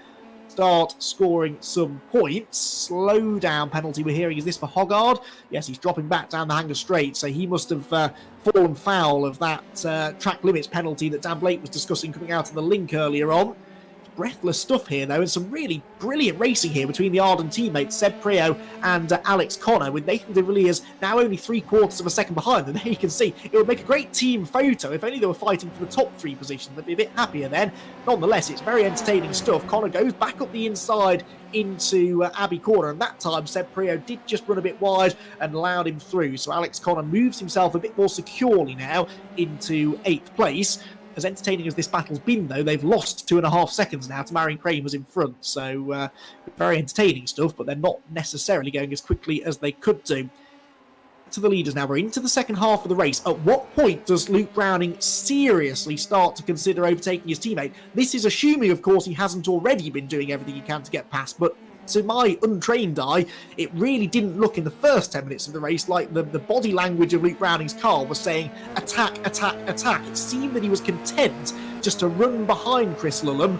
Start scoring some points. Slow down penalty we're hearing. Is this for Hoggard? Yes, he's dropping back down the hanger straight, so he must have fallen foul of that track limits penalty that Dan Blake was discussing coming out of the link earlier on. Breathless stuff here, though, and some really brilliant racing here between the Arden teammates, Seb Priaulx and Alex Connor, with Nathan de Villiers now only 3/4 of a second behind them. There you can see, it would make a great team photo if only they were fighting for the top 3 positions. They'd be a bit happier then. Nonetheless, it's very entertaining stuff. Connor goes back up the inside into Abbey Corner, and that time Seb Priaulx did just run a bit wide and allowed him through. So Alex Connor moves himself a bit more securely now into 8th place. As entertaining as this battle's been, though, they've lost 2.5 seconds now to Marion Kramers in front. So very entertaining stuff, but they're not necessarily going as quickly as they could do. To the leaders now. We're into the second half of the race. At what point does Luke Browning seriously start to consider overtaking his teammate? This is assuming, of course, he hasn't already been doing everything he can to get past, but to my untrained eye, it really didn't look in the first 10 minutes of the race like the body language of Luke Browning's car was saying attack, attack, attack. It seemed that he was content just to run behind Chris Lullum.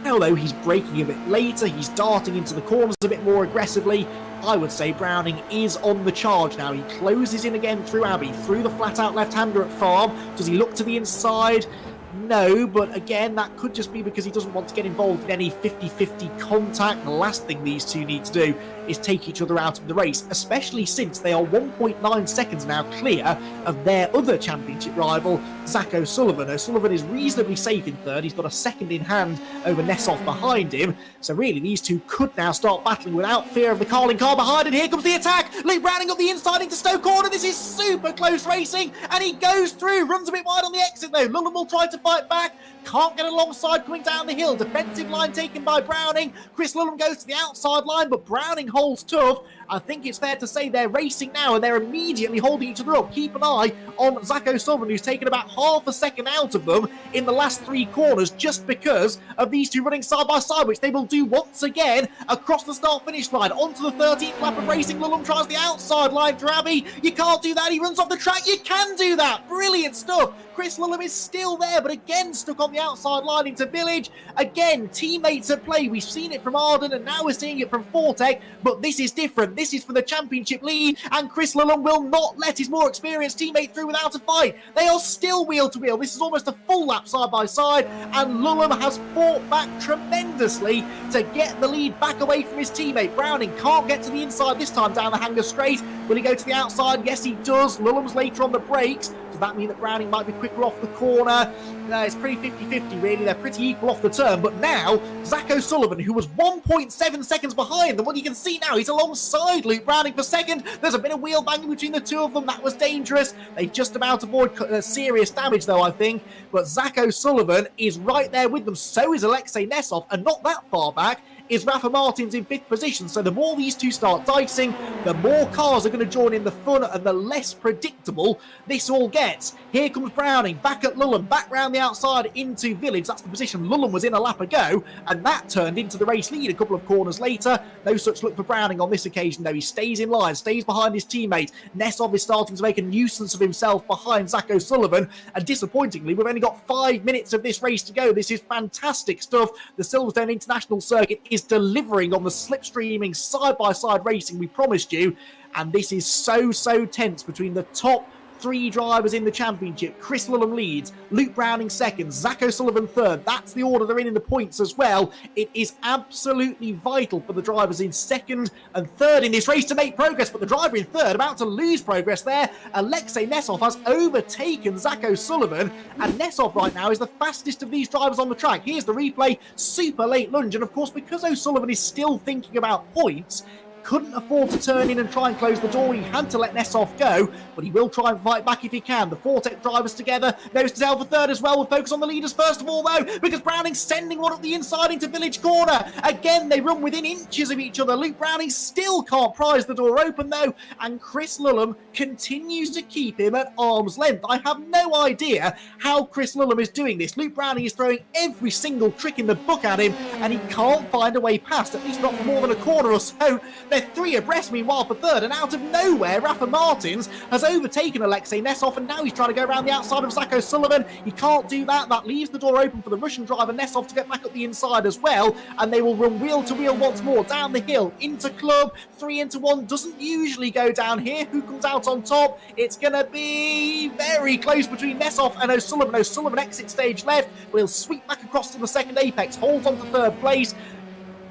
Now, though, he's braking a bit later, he's darting into the corners a bit more aggressively. I would say Browning is on the charge now. He closes in again through Abbey, through the flat-out left-hander at Farm. Does he look to the inside? No, but again, that could just be because he doesn't want to get involved in any 50-50 contact. The last thing these two need to do is take each other out of the race, especially since they are 1.9 seconds now clear of their other championship rival, Zach O'Sullivan. O'Sullivan is reasonably safe in third. He's got a second in hand over Nessov behind him. So really, these two could now start battling without fear of the Carling car behind. And here comes the attack. Luke Browning up the inside into Stowe corner. This is super close racing. And he goes through, runs a bit wide on the exit though. Lullen will try to fight back. Can't get alongside coming down the hill. Defensive line taken by Browning. Chris Lullen goes to the outside line, but Browning holds tough. I think it's fair to say they're racing now and they're immediately holding each other up. Keep an eye on Zach O'Sullivan, who's taken about half a second out of them in the last three corners just because of these two running side by side, which they will do once again across the start-finish line. Onto the 13th lap of racing. Lullen tries the outside line for Abbey. You can't do that. He runs off the track. You can do that. Brilliant stuff. Chris Lullen is still there, but again stuck on the outside line into Village. Again, teammates at play. We've seen it from Arden, and now we're seeing it from Fortec, but this is different. This is for the championship lead, and Chris Lullen will not let his more experienced teammate through without a fight. They are still wheel to wheel. This is almost a full lap side by side, and Lullen has fought back tremendously to get the lead back away from his teammate. Browning can't get to the inside this time down the hanger straight. Will he go to the outside? Yes, he does. Lullen's later on the brakes. Does that mean that Browning might be quicker off the corner? No, it's pretty 50-50 really. They're pretty equal off the turn, but now Zach O'Sullivan, who was 1.7 seconds behind them, what you can see now, he's alongside Luke Browning for second. There's a bit of wheel banging between the two of them. That was dangerous. They just about avoid serious damage though, I think, but Zach O'Sullivan is right there with them. So is Alexei Nessov, and not that far back is Rafa Martins in 5th position. So the more these two start dicing, the more cars are going to join in the fun and the less predictable this all gets. Here comes Browning, back at Lullen, back round the outside into Village. That's the position Lullen was in a lap ago, and that turned into the race lead a couple of corners later. No such luck for Browning on this occasion though. He stays in line, stays behind his teammate. Nessov is starting to make a nuisance of himself behind Zach O'Sullivan, and disappointingly, we've only got 5 minutes of this race to go. This is fantastic stuff. The Silverstone International Circuit is delivering on the slipstreaming side-by-side racing we promised you, and this is so tense between the top 3 drivers in the championship. Chris Lullen leads, Luke Browning second, Zach O'Sullivan third. That's the order they're in the points as well. It is absolutely vital for the drivers in second and third in this race to make progress, but the driver in third about to lose progress there. Alexei Nessov has overtaken Zach O'Sullivan, and Nessov right now is the fastest of these drivers on the track. Here's the replay, super late lunge, and of course because O'Sullivan is still thinking about points, couldn't afford to turn in and try and close the door. He had to let Nessov go, but he will try and fight back if he can. The Fortec drivers together. Nose to tail for third as well. We'll focus on the leaders first of all, though, because Browning's sending one up the inside into Village corner. Again, they run within inches of each other. Luke Browning still can't prise the door open, though, and Chris Lullen continues to keep him at arm's length. I have no idea how Chris Lullen is doing this. Luke Browning is throwing every single trick in the book at him, and he can't find a way past, at least not for more than a corner or so. They're 3 abreast meanwhile for third, and out of nowhere, Rafa Martins has overtaken Alexei Nessov, and now he's trying to go around the outside of Zach O'Sullivan. He can't do that. That leaves the door open for the Russian driver Nessov to get back up the inside as well, and they will run wheel to wheel once more down the hill into club. 3 into 1 doesn't usually go down here. Who comes out on top? It's going to be very close between Nessov and O'Sullivan. O'Sullivan exits stage left. We'll sweep back across to the second apex, holds on to third place.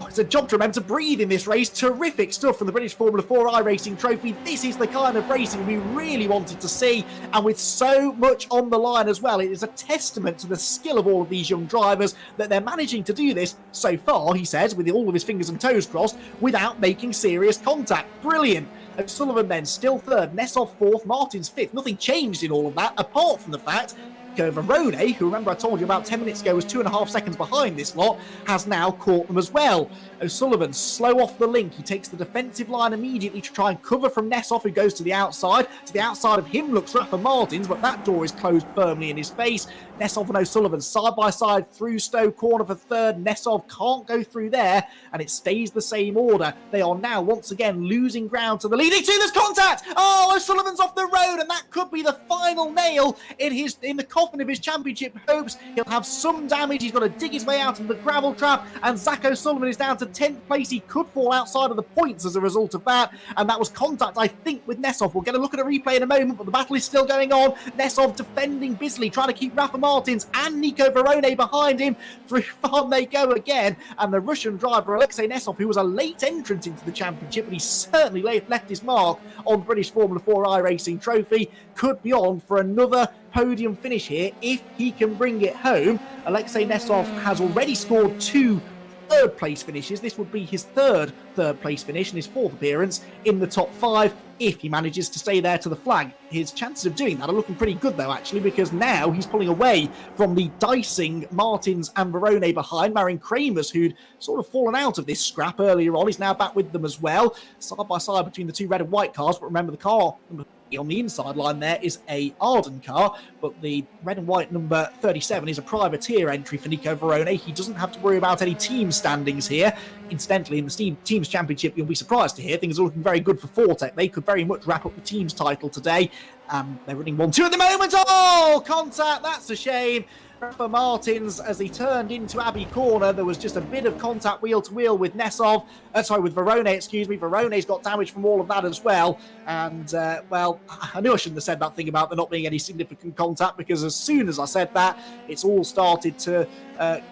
It's a job to remember to breathe in this race. Terrific stuff from the British Formula 4 iRacing Trophy. This is the kind of racing we really wanted to see, and with so much on the line as well, it is a testament to the skill of all of these young drivers that they're managing to do this so far, he says, with all of his fingers and toes crossed, without making serious contact. Brilliant. O'Sullivan then still third, Nessov fourth, Martins fifth. Nothing changed in all of that, apart from the fact Verone, who remember I told you about 10 minutes ago was 2.5 seconds behind this lot, has now caught them as well. O'Sullivan slow off the link. He takes the defensive line immediately to try and cover from Nessov, who goes to the outside. To the outside of him looks Rafa Martins, but that door is closed firmly in his face. Nessov and O'Sullivan side by side through Stowe corner for third. Nessov can't go through there, and it stays the same order. They are now once again losing ground to the leading two. There's contact! Oh, O'Sullivan's off the road, and that could be the final nail in the coffin of his championship hopes. He'll have some damage. He's got to dig his way out of the gravel trap, and Zach O'Sullivan is down to 10th place. He could fall outside of the points as a result of that, and that was contact, I think, with Nessov. We'll get a look at a replay in a moment, but the battle is still going on. Nessov defending busily, trying to keep Rafa Martins Martins and Nico Verone behind him. Through farm they go again, and the Russian driver Alexei Nesov, who was a late entrant into the championship, but he certainly left his mark on the British Formula 4 iRacing trophy, could be on for another podium finish here if he can bring it home. Alexei Nesov has already scored 2 third place finishes. This would be his third place finish and his 4th appearance in the top 5 if he manages to stay there to the flag. His chances of doing that are looking pretty good though, actually, because now he's pulling away from the dicing Martins and Verone behind. Marin Kramers, who'd sort of fallen out of this scrap earlier on, is now back with them as well, side by side between the 2 red and white cars. But remember, the car on the inside line there is a Arden car, but the red and white number 37 is a privateer entry for Nico Verone. He doesn't have to worry about any team standings here. Incidentally, in the Teams Championship, you'll be surprised to hear things are looking very good for Fortec. They could very much wrap up the Teams title today. They're running 1-2 at the moment. Oh, contact, that's a shame. For Martins, as he turned into Abbey Corner, there was just a bit of contact wheel to wheel with Nesov. With Verone, excuse me. Verone's got damage from all of that as well. And, well, I knew I shouldn't have said that thing about there not being any significant contact, because as soon as I said that, it's all started to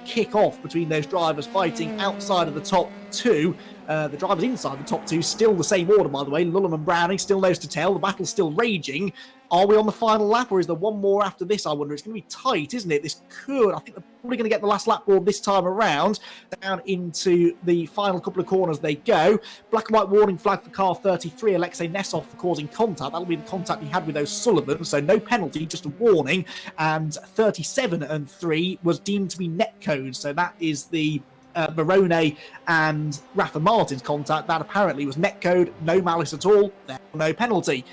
kick off between those drivers fighting outside of the top 2. The drivers inside the top 2, still the same order, by the way. Lulham and Browning, still nose to tail. The battle's still raging. Are we on the final lap, or is there one more after this, I wonder? It's going to be tight, isn't it? I think they're probably going to get the last lap board this time around. Down into the final couple of corners they go. Black and white warning flag for car 33, Alexei Nesov, for causing contact. That'll be the contact he had with O'Sullivan, so no penalty, just a warning. And 37 and 3 was deemed to be net code, so that is the Verone and Rafa Martin's contact. That apparently was netcode, no malice at all, no penalty.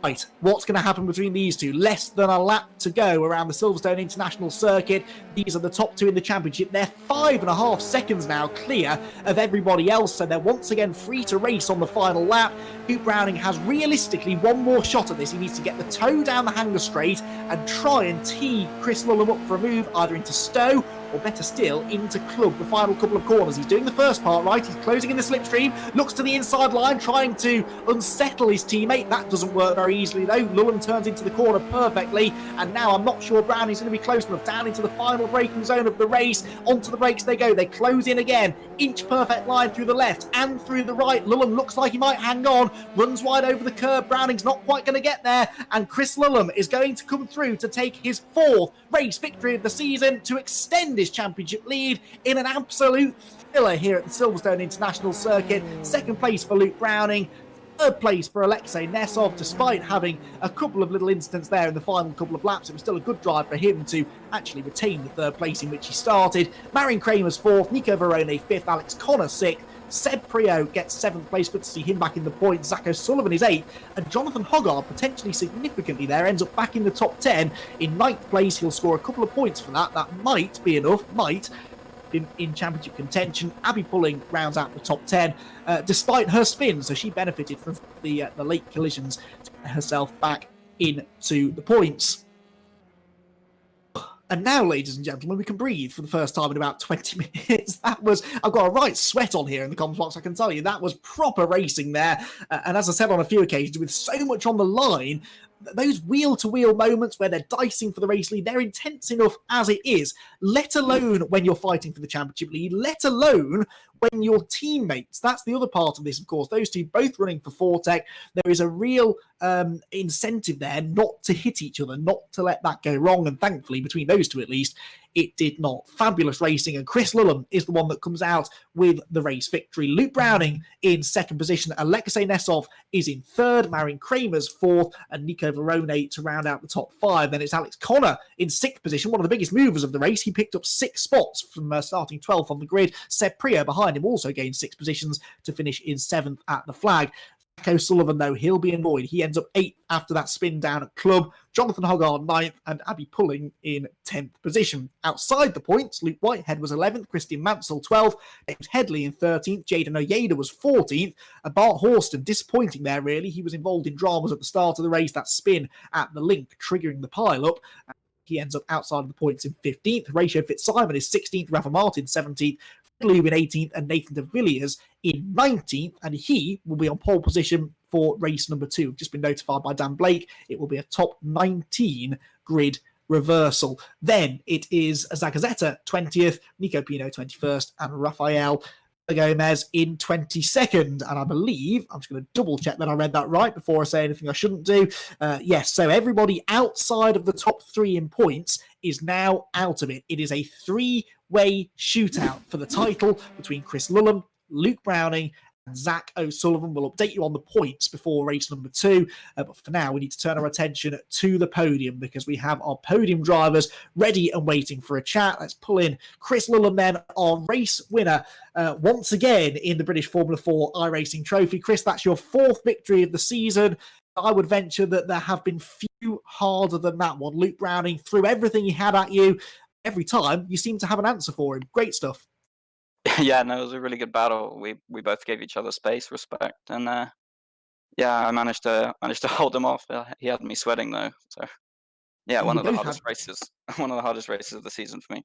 Right, what's going to happen between these two? Less than a lap to go around the Silverstone International Circuit. These are the top 2 in the championship. They're 5.5 seconds now clear of everybody else, so they're once again free to race on the final lap. Luke Browning has realistically one more shot at this. He needs to get the toe down the hanger straight and try and tee Chris Lulham up for a move, either into Stowe or better still, into club the final couple of corners. He's doing the first part right. He's closing in the slipstream, looks to the inside line, trying to unsettle his teammate. That doesn't work very easily though. Lulham turns into the corner perfectly, and now I'm not sure Browning's going to be close enough. Down into the final braking zone of the race. Onto the brakes they go. They close in again. Inch perfect line through the left and through the right. Lulham looks like he might hang on. Runs wide over the curb. Browning's not quite going to get there, and Chris Lulham is going to come through to take his 4th race victory of the season to extend his championship lead in an absolute thriller here at the Silverstone International Circuit. 2nd place for Luke Browning, 3rd place for Alexei Nesov. Despite having a couple of little incidents there in the final couple of laps, it was still a good drive for him to actually retain the 3rd place in which he started. Marin Kramers 4th, Nico Verone 5th, Alex Connor 6th, Seb Prio gets 7th place. Good to see him back in the points. Zach O'Sullivan is 8th. And Jonathan Hoggard, potentially significantly there, ends up back in the top 10. In 9th place, he'll score a couple of points for that. That might be enough. In championship contention. Abby Pulling rounds out the top 10 despite her spin. So she benefited from the late collisions to get herself back into the points. And now, ladies and gentlemen, we can breathe for the first time in about 20 minutes. I've got a right sweat on here in the comms box, I can tell you. That was proper racing there. And as I said on a few occasions, with so much on the line, those wheel-to-wheel moments where they're dicing for the race lead, they're intense enough as it is, let alone when you're fighting for the championship lead, let alone when your teammates. That's the other part of this, of course. Those two both running for Fortec. There is a real incentive there not to hit each other, not to let that go wrong. And thankfully, between those two at least, it did not. Fabulous racing, and Chris Lulham is the one that comes out with the race victory. Luke Browning in 2nd position. Alexei Nesov is in 3rd. Marin Kramers 4th, and Nico Verone to round out the top 5. Then it's Alex Connor in 6th position, one of the biggest movers of the race. He picked up 6 spots from starting 12th on the grid. Seb Prio behind him also gained 6 positions to finish in 7th at the flag. O'Sullivan, though, he'll be annoyed. He ends up 8th after that spin down at club. Jonathan Hoggard 9th, and Abby Pulling in 10th position. Outside the points, Luke Whitehead was 11th, Christian Mansell 12th, James Headley in 13th, Jaden Oyeda was 14th, and Bart Horston, disappointing there really. He was involved in dramas at the start of the race, that spin at the link triggering the pile-up. He ends up outside of the points in 15th. Horatio Fitzsimon is 16th, Rafa Martin 17th, Lube in 18th, and Nathan de Villiers in 19th, and he will be on pole position for race number 2. Just been notified by Dan Blake. It will be a top 19 grid reversal. Then it is Zagazeta 20th, Nico Pino 21st, and Rafael Gomez in 22nd. And I believe, I'm just going to double check that I read that right before I say anything I shouldn't do. Yes, so everybody outside of the top 3 in points is now out of it. It is a 3-way shootout for the title between Chris Lulham, Luke Browning, and Zach O'Sullivan. Will update you on the points before race number 2. But for now, we need to turn our attention to the podium because we have our podium drivers ready and waiting for a chat. Let's pull in Chris Lulham then, our race winner, once again in the British Formula 4 iRacing Trophy. Chris, that's your 4th victory of the season. I would venture that there have been few harder than that one. Luke Browning threw everything he had at you. Every time, you seem to have an answer for him. Great stuff. Yeah, no, it was a really good battle. We both gave each other space, respect, and yeah, I managed to hold him off. He had me sweating though, so yeah, one of the hardest races of the season for me.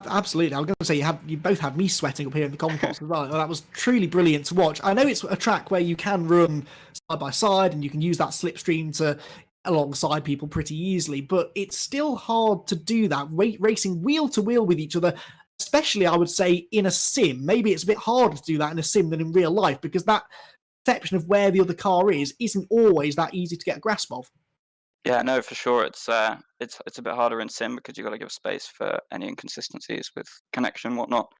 Absolutely. I was going to say you both had me sweating up here in the concourse as well. That was truly brilliant to watch. I know it's a track where you can run side by side and you can use that slipstream to alongside people pretty easily, but it's still hard to do that racing wheel to wheel with each other, especially I would say in a sim. Maybe it's a bit harder to do that in a sim than in real life because that perception of where the other car is isn't always that easy to get a grasp of. Yeah, no, for sure. It's a bit harder in sim because you've got to give space for any inconsistencies with connection and whatnot.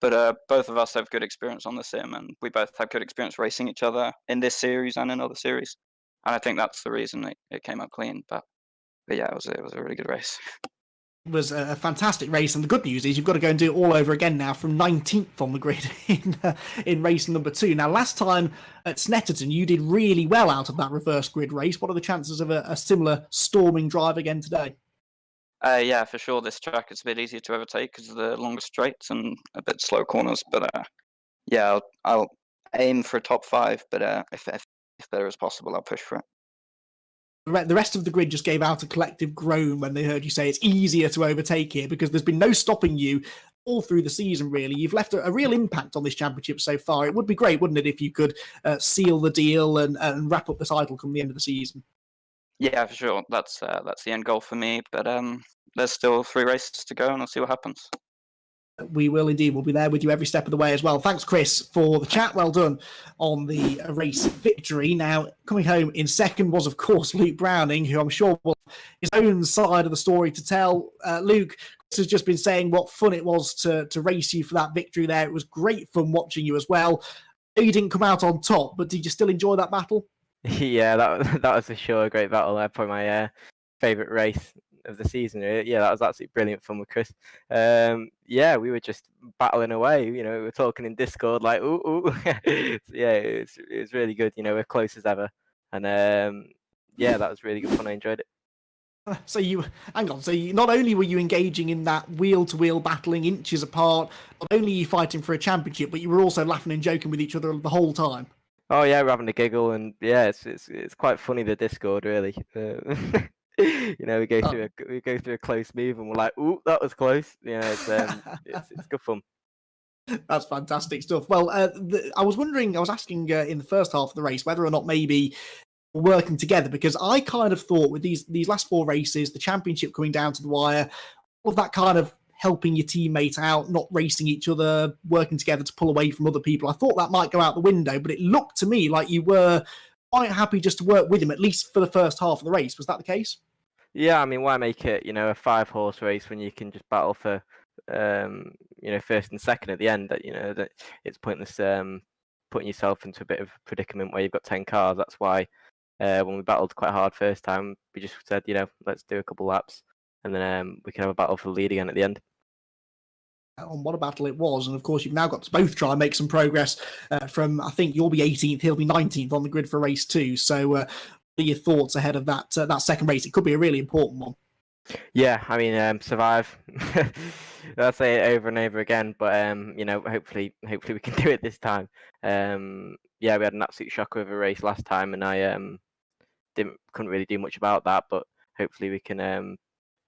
But both of us have good experience on the sim, and we both have good experience racing each other in this series and in other series. And I think that's the reason it came out clean. But yeah, it was a really good race. It was a fantastic race, and the good news is you've got to go and do it all over again now from 19th on the grid in race number 2. Now, last time at Snetterton, you did really well out of that reverse grid race. What are the chances of a similar storming drive again today? Yeah, for sure. This track is a bit easier to overtake because of the longer straights and a bit slow corners. But yeah, I'll aim for a top 5. But if there is possible, I'll push for it. The rest of the grid just gave out a collective groan when they heard you say it's easier to overtake here because there's been no stopping you all through the season, really. You've left a real impact on this championship so far. It would be great, wouldn't it, if you could seal the deal and wrap up the title come the end of the season? Yeah, for sure. That's the end goal for me. But there's still 3 races to go, and I'll see what happens. We will indeed. We'll be there with you every step of the way as well. Thanks, Chris, for the chat. Well done on the race victory. Now, coming home in second was, of course, Luke Browning, who I'm sure will have his own side of the story to tell. Luke, Chris has just been saying what fun it was to race you for that victory there. It was great fun watching you as well. You didn't come out on top, but did you still enjoy that battle? Yeah, that was for sure a great battle. Probably my favourite race of the season. Yeah, that was absolutely brilliant fun with Chris. Yeah, we were just battling away. We were talking in Discord like, ooh. Yeah, it was really good. We're close as ever, and yeah, that was really good fun. I enjoyed it. So not only were you engaging in that wheel-to-wheel battling inches apart, not only are you fighting for a championship, but you were also laughing and joking with each other the whole time. Oh yeah, we're having a giggle, and yeah, it's quite funny, the Discord, really. We go through a close move, and we're like, "Ooh, that was close." It's good fun. That's fantastic stuff. Well, I was asking in the first half of the race whether or not maybe working together, because I kind of thought with these last 4 races, the championship coming down to the wire, all of that kind of helping your teammate out, not racing each other, working together to pull away from other people. I thought that might go out the window, but it looked to me like you were quite happy just to work with him, at least for the first half of the race. Was that the case? Yeah, I mean, why make it, a 5-horse race when you can just battle for, first and second at the end? That it's pointless putting yourself into a bit of a predicament where you've got 10 cars. That's why when we battled quite hard first time, we just said, let's do a couple laps, and then we can have a battle for the lead again at the end. On what a battle it was. And of course, you've now got to both try and make some progress from, I think you'll be 18th, he'll be 19th on the grid for race 2. So what are your thoughts ahead of that second race? It could be a really important one. Yeah, I mean, survive. I'll say it over and over again, but hopefully we can do it this time. Yeah, we had an absolute shocker of a race last time, and I couldn't really do much about that. But hopefully we can.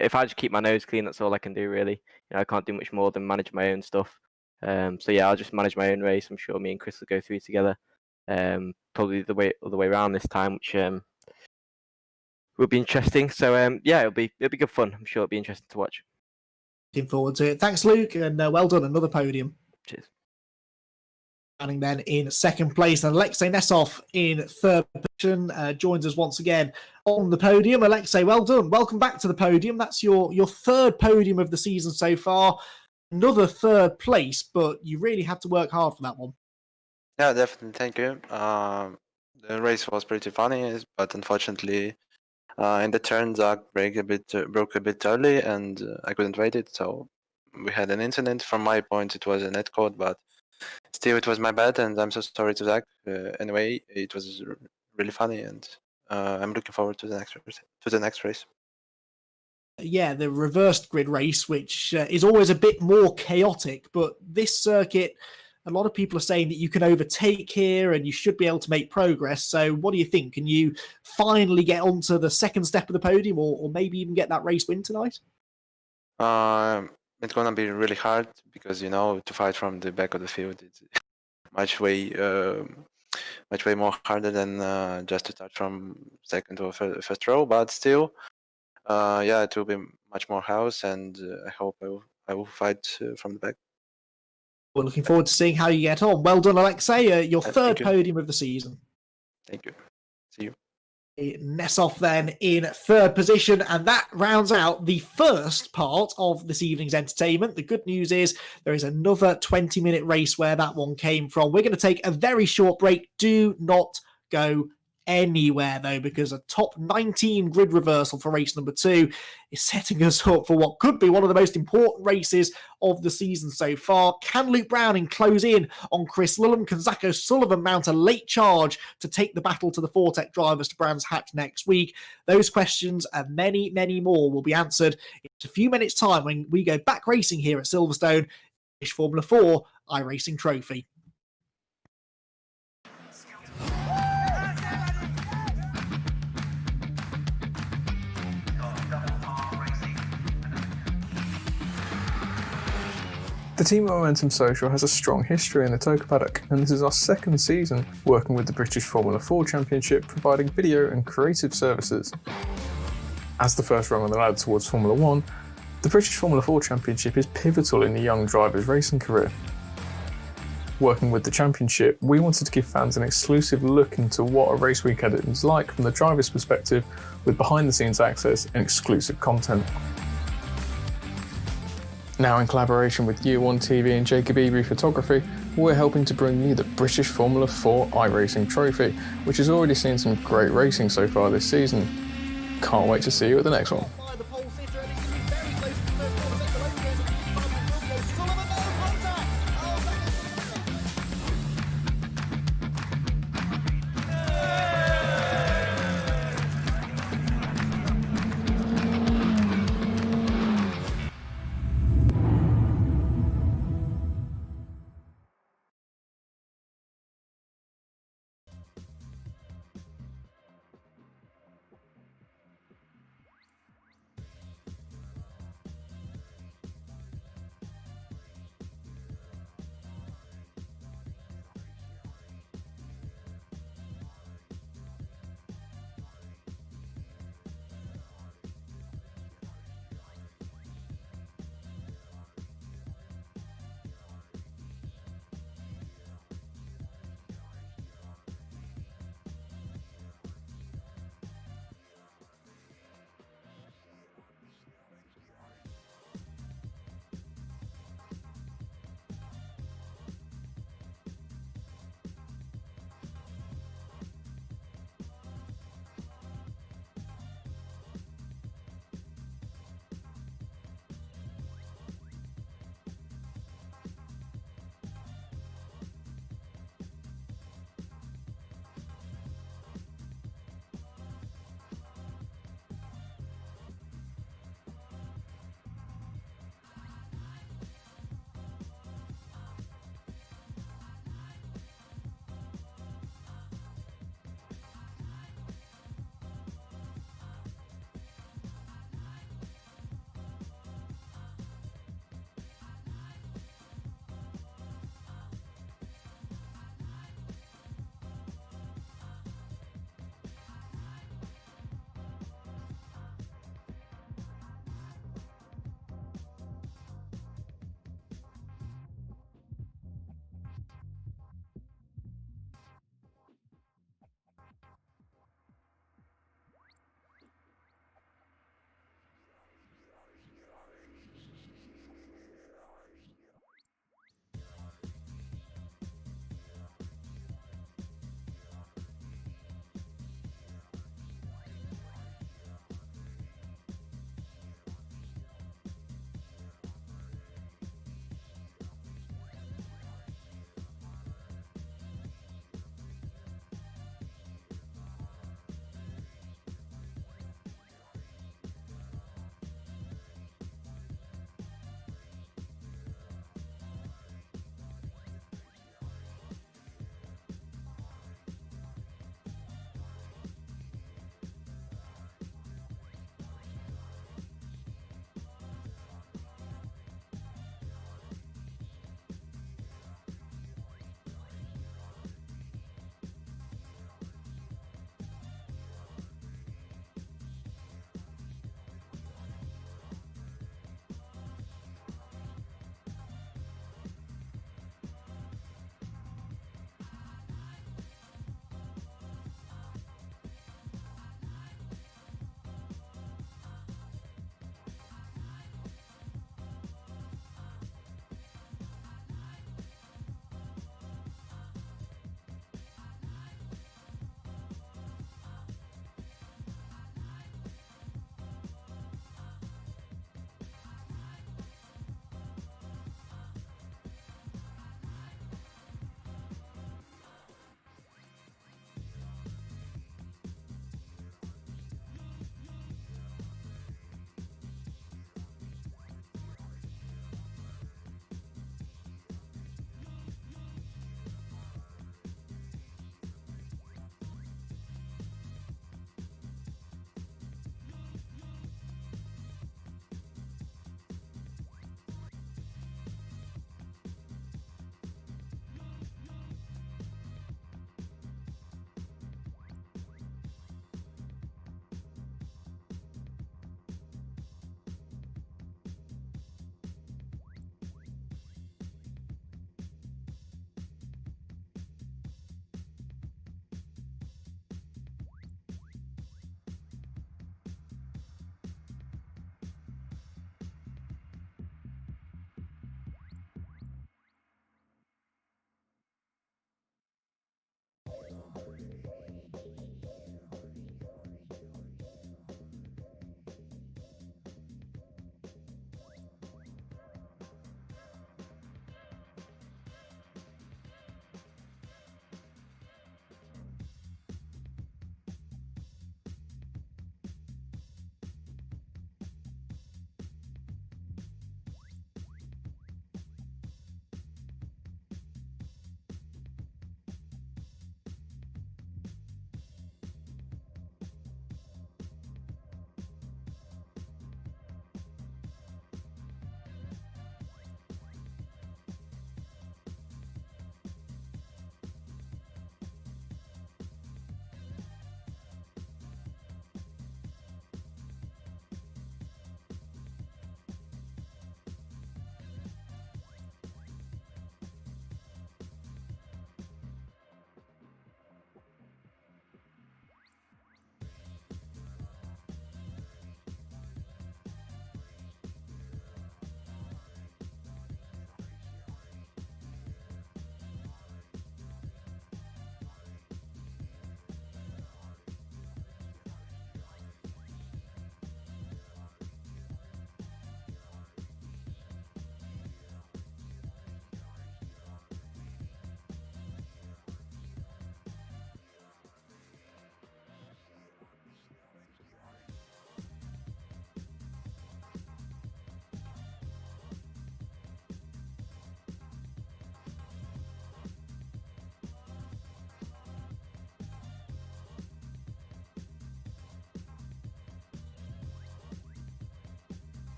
If I just keep my nose clean, that's all I can do, really. I can't do much more than manage my own stuff. So yeah, I'll just manage my own race. I'm sure me and Chris will go through together. Probably the other way around this time, which will be interesting. So yeah, it'll be good fun. I'm sure it'll be interesting to watch. Looking forward to it. Thanks, Luke, and well done. Another podium. Cheers. Standing then in second place, and Alexei Nesov in third position joins us once again on the podium. Alexei, well done. Welcome back to the podium. That's your third podium of the season so far. Another third place, but you really had to work hard for that one. Yeah, definitely. Thank you. The race was pretty funny, but unfortunately, in the turn, Zach broke a bit early, and I couldn't rate it. So we had an incident. From my point, it was a net code, but still, it was my bad, and I'm so sorry to Zach. Anyway, it was really funny, and I'm looking forward to the next race. Yeah, the reversed grid race, which is always a bit more chaotic, but this circuit, a lot of people are saying that you can overtake here and you should be able to make progress. So what do you think? Can you finally get onto the second step of the podium, or maybe even get that race win tonight? It's gonna be really hard because to fight from the back of the field, it's much way more harder than just to start from second or first row. But still, yeah, it will be much more house, and I hope I will fight from the back. We're looking forward to seeing how you get on. Well done, Alexei. Your third you. podium of the season. Thank you. See you. Nesov then in third position, and that rounds out the first part of this evening's entertainment. The good news is there is another 20-minute race where that one came from. We're going to take a very short break. Do not go anywhere though, because a top 19 grid reversal for race number 2 is setting us up for what could be one of the most important races of the season so far. Can Luke Browning close in on Chris Lillum? Can Zach O'Sullivan mount a late charge to take the battle to the Fortec drivers to Brands Hatch next week? Those questions and many, many more will be answered in a few minutes' time when we go back racing here at Silverstone, British Formula 4 iRacing Trophy. The team at Momentum Social has a strong history in the Toka paddock, and this is our second season working with the British Formula 4 Championship, providing video and creative services. As the first rung on the ladder towards Formula 1, the British Formula 4 Championship is pivotal in the young driver's racing career. Working with the championship, we wanted to give fans an exclusive look into what a race weekend is like from the driver's perspective, with behind-the-scenes access and exclusive content. Now in collaboration with Year One TV and Jacob Ebury Photography, we're helping to bring you the British Formula 4 iRacing Trophy, which has already seen some great racing so far this season. Can't wait to see you at the next one.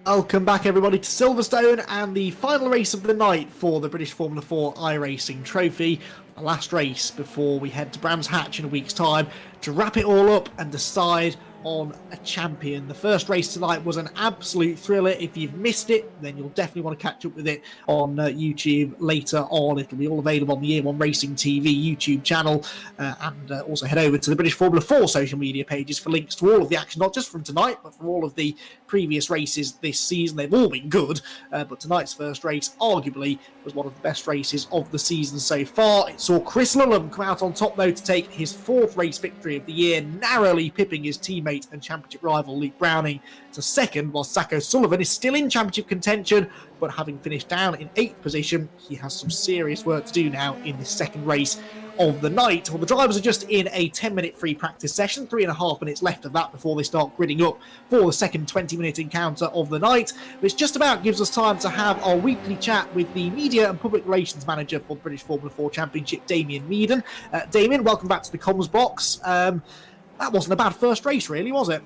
Welcome back, everybody, to Silverstone and the final race of the night for the British Formula 4 iRacing Trophy. The last race before we head to Brands Hatch in a week's time to wrap it all up and decide on a champion. The first race tonight was an absolute thriller. If you've missed it, then you'll definitely want to catch up with it on YouTube later on. It'll be all available on the Year One Racing TV YouTube channel, and also head over to the British Formula 4 social media pages for links to all of the action, not just from tonight, but from all of the previous races this season. They've all been good, but tonight's first race arguably was one of the best races of the season so far. It saw Chris Lullum come out on top, though, to take his 4th race victory of the year, narrowly pipping his teammate and championship rival Luke Browning to 2nd, while Sacco Sullivan is still in championship contention, but having finished down in 8th position, he has some serious work to do now in this 2nd race of the night. Well, the drivers are just in a 10-minute free practice session, 3.5 minutes left of that before they start gridding up for the second 20-minute encounter of the night, which just about gives us time to have our weekly chat with the Media and Public Relations Manager for the British Formula 4 Championship, Damien Meaden. Damien, welcome back to the comms box. That wasn't a bad first race, really, was it?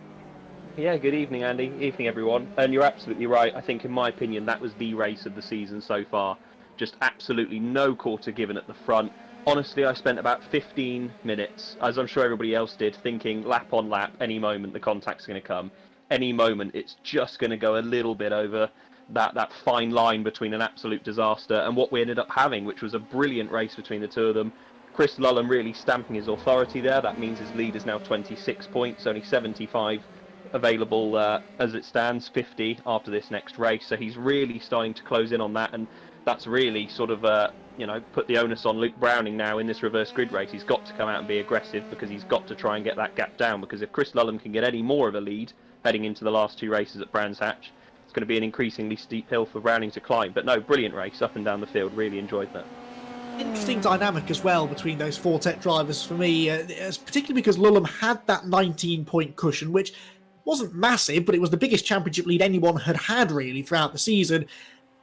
Yeah, good evening, Andy. Evening, everyone. And you're absolutely right. I think, in my opinion, that was the race of the season so far. Just absolutely no quarter given at the front. Honestly, I spent about 15 minutes, as I'm sure everybody else did, thinking lap on lap, any moment the contact's going to come. Any moment it's just going to go a little bit over that fine line between an absolute disaster and what we ended up having, which was a brilliant race between the two of them. Chris Lullum really stamping his authority there. That means his lead is now 26 points, only 75 available as it stands, 50 after this next race. So he's really starting to close in on that, and that's really sort of put the onus on Luke Browning now in this reverse grid race. He's got to come out and be aggressive, because he's got to try and get that gap down, because if Chris Lullum can get any more of a lead heading into the last 2 races at Brands Hatch, it's going to be an increasingly steep hill for Browning to climb. But no, brilliant race up and down the field. Really enjoyed that. Interesting dynamic as well between those 4 tech drivers for me, particularly because Lullum had that 19-point cushion, which wasn't massive, but it was the biggest championship lead anyone had really throughout the season.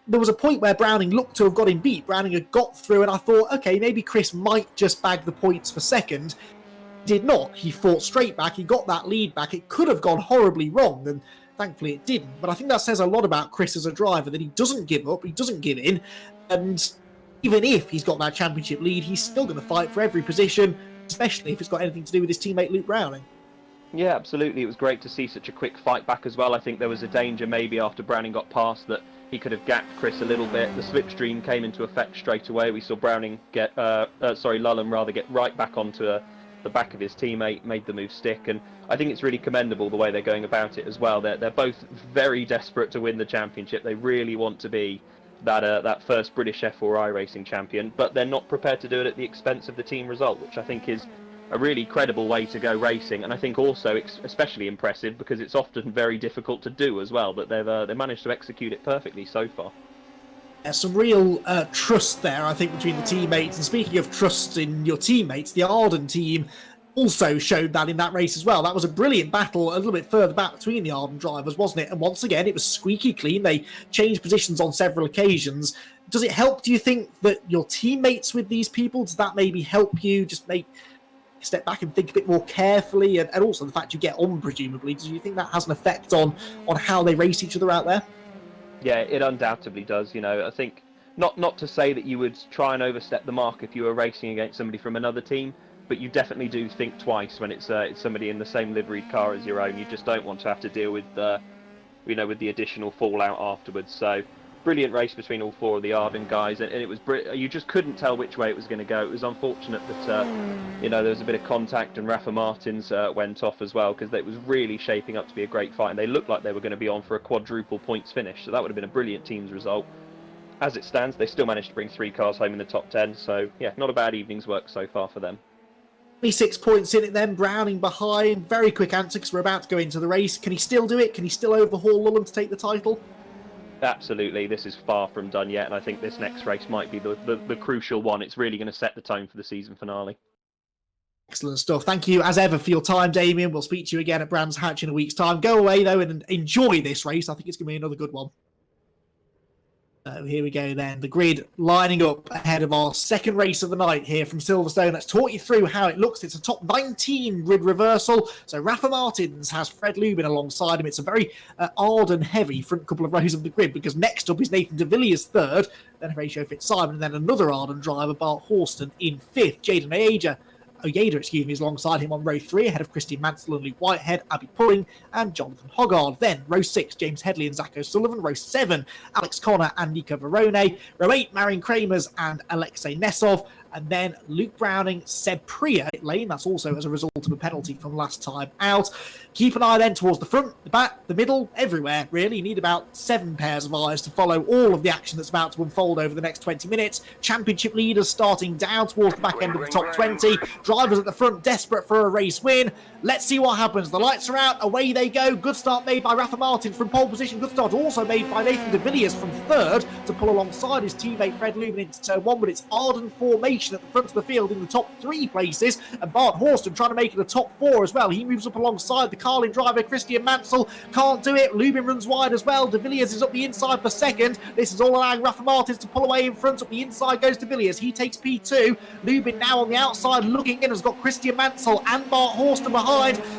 There was a point where Browning looked to have got him beat. Browning had got through, and I thought, okay, maybe Chris might just bag the points for 2nd. Did not. He fought straight back. He got that lead back. It could have gone horribly wrong, and thankfully it didn't. But I think that says a lot about Chris as a driver, that he doesn't give up, he doesn't give in, and even if he's got that championship lead, he's still going to fight for every position, especially if it's got anything to do with his teammate Luke Browning. Yeah, absolutely. It was great to see such a quick fight back as well. I think there was a danger maybe after Browning got past that he could have gapped Chris a little bit. The slipstream came into effect straight away. We saw Browning Lullum rather get right back onto the back of his teammate, made the move stick, and I think it's really commendable the way they're going about it as well. They're both very desperate to win the championship. They really want to be that first British F4 iRacing champion, but they're not prepared to do it at the expense of the team result, which I think is a really credible way to go racing, and I think also especially impressive because it's often very difficult to do as well, but they've managed to execute it perfectly so far. There's some real trust there, I think, between the teammates. And speaking of trust in your teammates, the Arden team also showed that in that race as well. That was a brilliant battle a little bit further back between the Arden drivers, wasn't it? And once again, it was squeaky clean. They changed positions on several occasions. Does it help, do you think, that your teammates with these people? Does that maybe help you just step back and think a bit more carefully? And also the fact you get on, presumably, do you think that has an effect on how they race each other out there? Yeah, it undoubtedly does. I think not to say that you would try and overstep the mark if you were racing against somebody from another team, but you definitely do think twice when it's somebody in the same liveried car as your own. You just don't want to have to deal with with the additional fallout afterwards. So brilliant race between all 4 of the Arden guys, and it was you just couldn't tell which way it was going to go. It was unfortunate that there was a bit of contact and Rafa Martins went off as well, because it was really shaping up to be a great fight, and they looked like they were going to be on for a quadruple points finish, so that would have been a brilliant team's result. As it stands, they still managed to bring 3 cars home in the top 10, so yeah, not a bad evening's work so far for them. 26 points in it then, Browning behind. Very quick answer, because we're about to go into the race. Can he still do it? Can he still overhaul Lullum to take the title? Absolutely, this is far from done yet, and I think this next race might be the crucial one. It's really going to set the tone for the season finale. Excellent stuff. Thank you, as ever, for your time, Damien. We'll speak to you again at Brands Hatch in a week's time. Go away, though, and enjoy this race. I think it's going to be another good one. So here we go then. The grid lining up ahead of our second race of the night here from Silverstone. Let's talk you through how it looks. It's a top 19 grid reversal. So Rafa Martins has Fred Lubin alongside him. It's a very Arden heavy front couple of rows of the grid because next up is Nathan de Villiers third, then Horatio Fitzsimon, and then another Arden driver, Bart Horston, in fifth. Jaden Oyeda, is alongside him on row 3, ahead of Christian Mansell and Luke Whitehead, Abby Pulling, and Jonathan Hoggard. Then row 6, James Headley and Zach O'Sullivan. Row 7, Alex Connor and Nico Verone. Row 8, Marion Kramers and Alexei Nesov. And then Luke Browning, Seb Priya lane. That's also as a result of a penalty from last time out. Keep an eye then towards the front, the back, the middle, everywhere, really. You need about 7 pairs of eyes to follow all of the action that's about to unfold over the next 20 minutes. Championship leaders starting down towards the back end of the top 20. Drivers at the front desperate for a race win. Let's see what happens. The lights are out. Away they go. Good start made by Rafa Martin from pole position. Good start also made by Nathan de Villiers from third to pull alongside his teammate Fred Lubin into turn 1. But it's Arden formation at the front of the field in the top 3 places. And Bart Horston trying to make it a top 4 as well. He moves up alongside the Carlin driver Christian Mansell. Can't do it. Lubin runs wide as well. De Villiers is up the inside for second. This is all allowing Rafa Martins to pull away in front. Up the inside goes de Villiers. He takes P2. Lubin now on the outside looking in. Has got Christian Mansell and Bart Horston behind.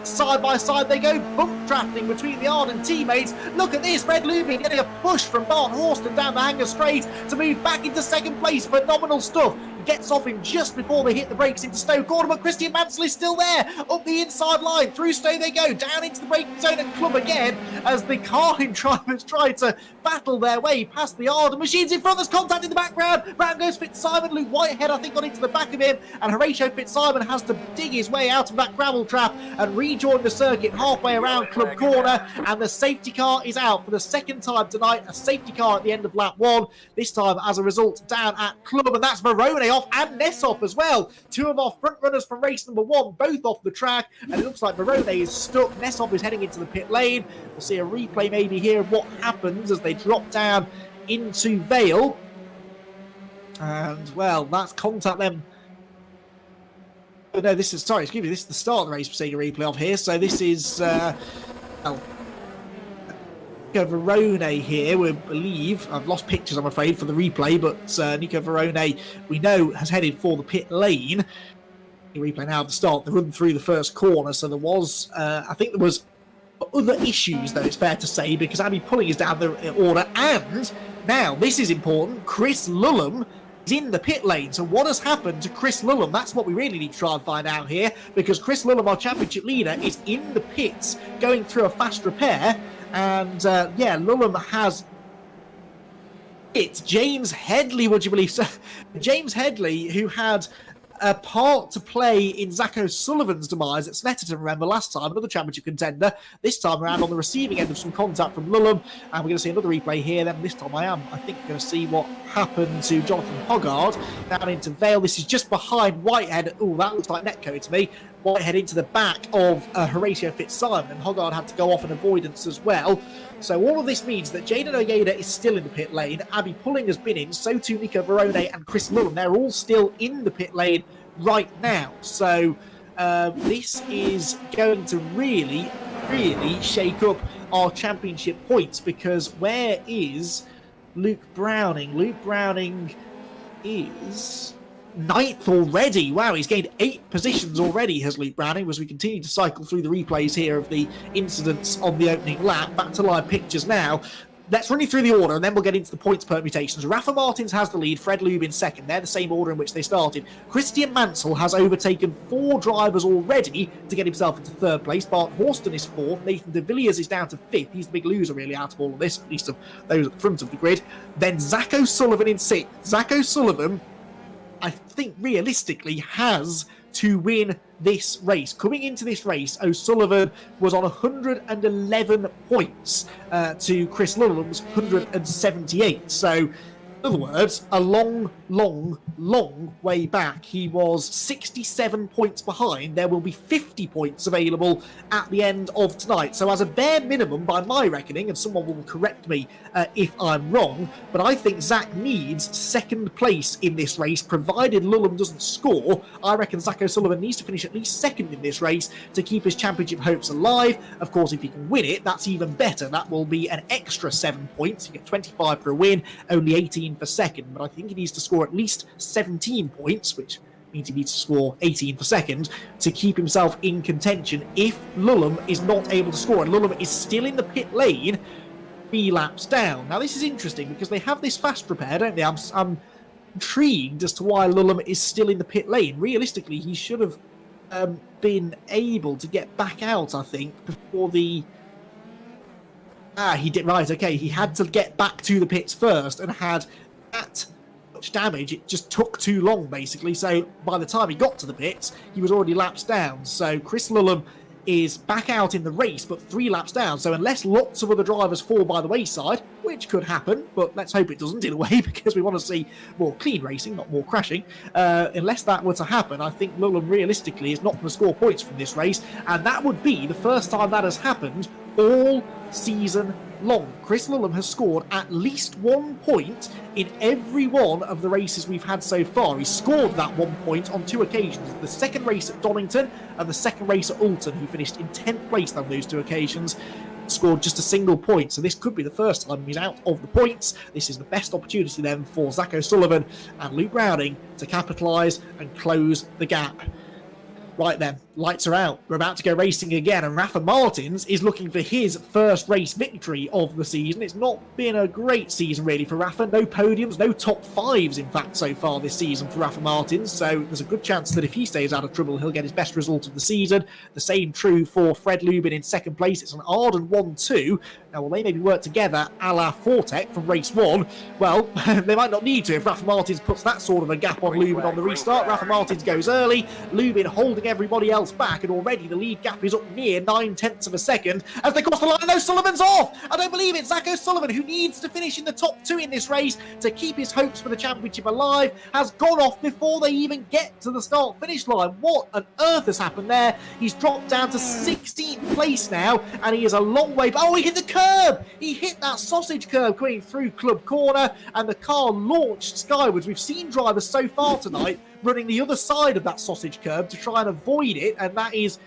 Side by side they go, bump drafting between the Arden teammates. Look at this, Fred Lubin getting a push from Bart Horston down the hanger straight to move back into second place. Phenomenal stuff. Gets off him just before they hit the brakes into Stowe corner, but Christian Mansell is still there. Up the inside line, through Stowe they go, down into the braking zone at Club again, as the Carlin drivers try to battle their way past the Arden machines. In front, there's contact in the background. Round goes Fitzsimon. Luke Whitehead, I think, got into the back of him, and Horatio Fitzsimon has to dig his way out of that gravel trap and rejoin the circuit halfway around Club corner, and the safety car is out for the second time tonight. A safety car at the end of lap 1, this time as a result down at Club, and that's Verone off and Nessoff as well. 2 of our front runners from race number 1, both off the track, and it looks like Verone is stuck. Nessoff is heading into the pit lane. We'll see a replay maybe here of what happens as they drop down into Vale. And, well, that's contact them. Oh, no, this is, sorry, excuse me, this is the start of the race we're seeing a replay of here. So this is, Nico Verone here, we believe. I've lost pictures, I'm afraid, for the replay, but Nico Verone, we know, has headed for the pit lane. The replay now at the start, the run through the first corner. So there was, I think there was other issues, though, it's fair to say, because Abby Pulling is down the order. And now, this is important, Chris Lullum is in the pit lane. So what has happened to Chris Lullum? That's what we really need to try and find out here, because Chris Lullum, our championship leader, is in the pits going through a fast repair. And, yeah, Lullum has it. James Headley, would you believe? So, James Headley, who had a part to play in Zach O'Sullivan's demise at Snetterton, remember, last time, another championship contender, this time around on the receiving end of some contact from Lullum. And we're going to see another replay here. Then this time I think going to see what happened to Jonathan Hoggard down into Vale. This is just behind Whitehead. Oh, that looks like netcode to me. Whitehead into the back of Horatio Fitzsimon, and Hoggard had to go off in avoidance as well. So all of this means that Jaden Oyeda is still in the pit lane. Abby Pulling has been in, so too Nico Verone and Chris Lullum. They're all still in the pit lane right now. So this is going to really, really shake up our championship points, because where is Luke Browning? Luke Browning is 9th already. Wow, he's gained 8 positions already, has Luke Browning, as we continue to cycle through the replays here of the incidents on the opening lap. Back to live pictures now. Let's run you through the order, and then we'll get into the points permutations. Rafa Martins has the lead, Fred Lubin second. They're the same order in which they started. Christian Mansell has overtaken 4 drivers already to get himself into 3rd place. Bart Horston is 4th. Nathan de Villiers is down to 5th. He's the big loser, really, out of all of this, at least of those at the front of the grid. Then Zach O'Sullivan in 6th. Zach O'Sullivan, I think, realistically, has to win this race. Coming into this race, O'Sullivan was on 111 points to Chris Lullum's 178. So In other words, a long way back. He was 67 points behind. There will be 50 points available at the end of tonight. So as a bare minimum, by my reckoning, and someone will correct me if I'm wrong, but I think Zach needs second place in this race, provided Lulham doesn't score. I reckon Zach O'Sullivan needs to finish at least second in this race to keep his championship hopes alive. Of course, if he can win it, that's even better. That will be an extra 7 points. You get 25 for a win, only 18 for second, but I think he needs to score at least 17 points, which means he needs to score 18 for second to keep himself in contention if Lulham is not able to score. And Lulham is still in the pit lane, 3 laps down. Now this is interesting because they have this fast repair, don't they? I'm intrigued as to why Lulham is still in the pit lane. Realistically, he should have been able to get back out, I think, before the... he did, right, okay, he had to get back to the pits first and had that much damage. It just took too long, basically, so by the time he got to the pits, he was already laps down. So Chris Lulham is back out in the race, but 3 laps down, so unless lots of other drivers fall by the wayside, which could happen, but let's hope it doesn't in a way, because we want to see more clean racing, not more crashing. Unless that were to happen, I think Lulham realistically is not going to score points from this race, and that would be the first time that has happened all season long. Chris Lulham has scored at least 1 point in every one of the races we've had so far. He scored that 1 point on 2 occasions. The second race at Donington and the second race at Alton. He finished in 10th place on those 2 occasions. Scored just a single point. So this could be the first time he's out of the points. This is the best opportunity then for Zach O'Sullivan and Luke Browning to capitalise and close the gap. Right then, lights are out. We're about to go racing again, and Rafa Martins is looking for his first race victory of the season. It's not been a great season really for Rafa. No podiums, no top 5s in fact so far this season for Rafa Martins, so there's a good chance that if he stays out of trouble, he'll get his best result of the season. The same true for Fred Lubin in second place. It's an Arden 1-2. Now, will they maybe work together a la Fortec from race 1? Well, they might not need to if Rafa Martins puts that sort of a gap on Lubin on the restart. Rafa Martins goes early, Lubin holding everybody else back, and already the lead gap is up near 9/10 of a second as they cross the line, and O'Sullivan's off! I don't believe it. Zach O'Sullivan, who needs to finish in the top 2 in this race to keep his hopes for the championship alive, has gone off before they even get to the start-finish line. What on earth has happened there? He's dropped down to 16th place now, and he is a long way... Oh, he hit the curb! He hit that sausage curb coming through Club Corner, and the car launched skywards. We've seen drivers so far tonight running the other side of that sausage curb to try and avoid it, and that is,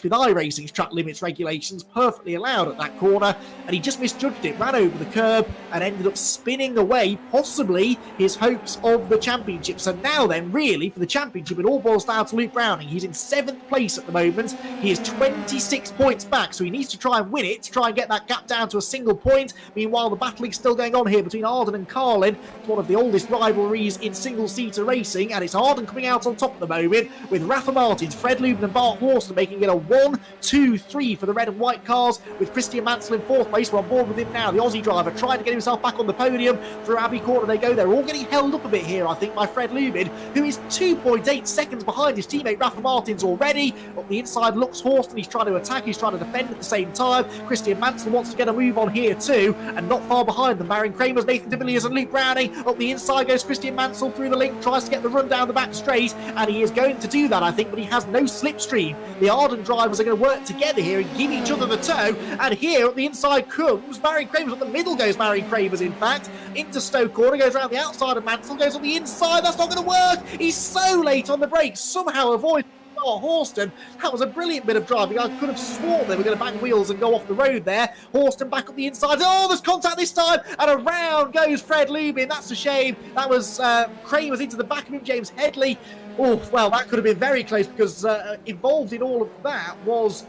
with iRacing's track limits regulations, perfectly allowed at that corner, and he just misjudged it, ran over the curb and ended up spinning away possibly his hopes of the championship. So now then, really, for the championship, it all boils down to Luke Browning. He's in 7th place at the moment. He is 26 points back, so he needs to try and win it to try and get that gap down to a single point. Meanwhile, the battling's still going on here between Arden and Carlin. It's one of the oldest rivalries in single-seater racing, and it's Arden coming out on top at the moment with Rafa Martins, Fred Lubin and Bart Horston making it a 1, 2, 3 for the red and white cars, with Christian Mansell in 4th place. We're on board with him now. The Aussie driver trying to get himself back on the podium. Through Abbey Corner they go. They're all getting held up a bit here, I think, by Fred Lubin, who is 2.8 seconds behind his teammate Rafa Martins already. Up the inside looks Horston. He's trying to attack, he's trying to defend at the same time. Christian Mansell wants to get a move on here too, and not far behind them, Baron Kramers, Nathan de Villiers and Luke Browning. Up the inside goes Christian Mansell through the link, tries to get the run down the back straight, and he is going to do that, I think, but he has no slipstream. The Arden drivers are going to work together here and give each other the toe, and here at the inside comes Marion Kramers. At the middle goes Marion Kramers, in fact, into Stoke Corner, goes around the outside of Mansell, goes on the inside. That's not going to work. He's so late on the brakes, somehow avoids Horston. That was a brilliant bit of driving. I could have sworn they were going to bang wheels and go off the road there. Horston back up the inside. Oh, there's contact this time, and around goes Fred Lubin. That's a shame. That was Kramers into the back of him, James Headley. Oh, well, that could have been very close, because involved in all of that was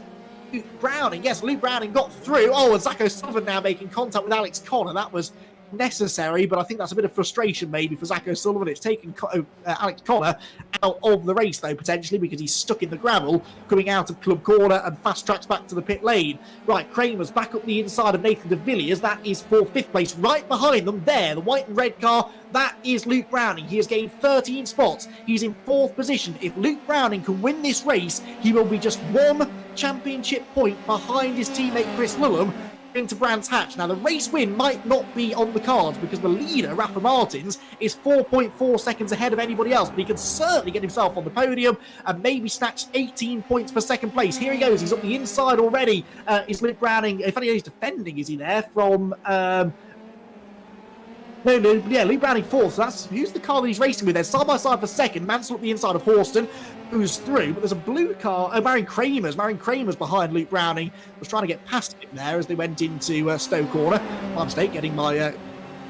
Luke Browning. Yes, Luke Browning got through. Oh, and Zach O'Sullivan now making contact with Alex Connor. That was necessary, but I think that's a bit of frustration maybe for Zach O'Sullivan. It's taken Alex Connor out of the race though, potentially, because he's stuck in the gravel coming out of Club Corner and fast tracks back to the pit lane. Right, Kramers back up the inside of Nathan de Villiers. That is for 5th place. Right behind them there, the white and red car, that is Luke Browning. He has gained 13 spots. He's in 4th position. If Luke Browning can win this race, he will be just 1 championship point behind his teammate Chris Lulham. into Brands Hatch. Now, the race win might not be on the cards because the leader, Rafa Martins, is 4.4 seconds ahead of anybody else, but he can certainly get himself on the podium and maybe snatch 18 points for second place. Here he goes. He's up the inside already. Is Luke Browning, if he's defending, is he there from... Luke Browning fourth. So that's who's the car that he's racing with there. Side by side for second. Mansell up the inside of Horston, who's through. But there's a blue car. Oh, Marion Kramer's behind Luke Browning. Was trying to get past him there as they went into Stowe Corner. My mistake, getting my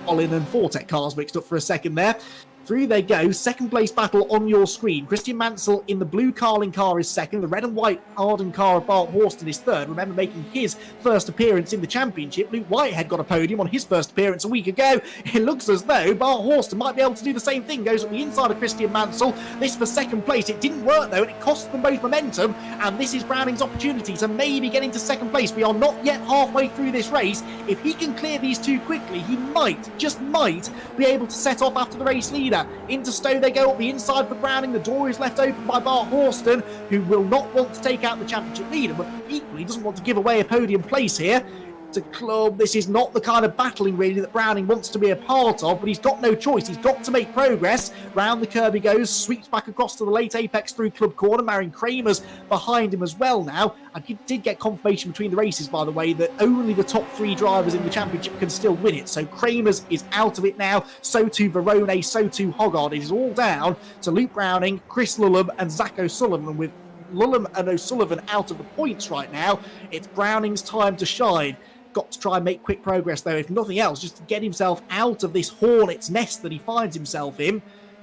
Olin and Fortec cars mixed up for a second there. Through they go. Second place battle on your screen. Christian Mansell in the blue Carling car is second. The red and white Arden car of Bart Horston is third. Remember, making his first appearance in the championship. Luke Whitehead got a podium on his first appearance a week ago. It looks as though Bart Horston might be able to do the same thing. Goes on the inside of Christian Mansell. This for second place. It didn't work though, and it cost them both momentum. And this is Browning's opportunity to maybe get into second place. We are not yet halfway through this race. If he can clear these two quickly, he might, just might, be able to set off after the race leader. Into Stowe they go up the inside for Browning. The door is left open by Bart Horston, who will not want to take out the championship leader, but equally doesn't want to give away a podium place here to Club. This is not the kind of battling really that Browning wants to be a part of, but he's got no choice. He's got to make progress. Round the curb he goes, sweeps back across to the late apex through Club Corner. Marion Kramer's behind him as well now. I did get confirmation between the races, by the way, that only the top three drivers in the championship can still win it. So Kramer's is out of it now. So too Verone, so too Hoggard. It is all down to Luke Browning, Chris Lulham and Zach O'Sullivan. With Lulham and O'Sullivan out of the points right now, it's Browning's time to shine. Got to try and make quick progress though, if nothing else, just to get himself out of this hornet's nest that he finds himself in.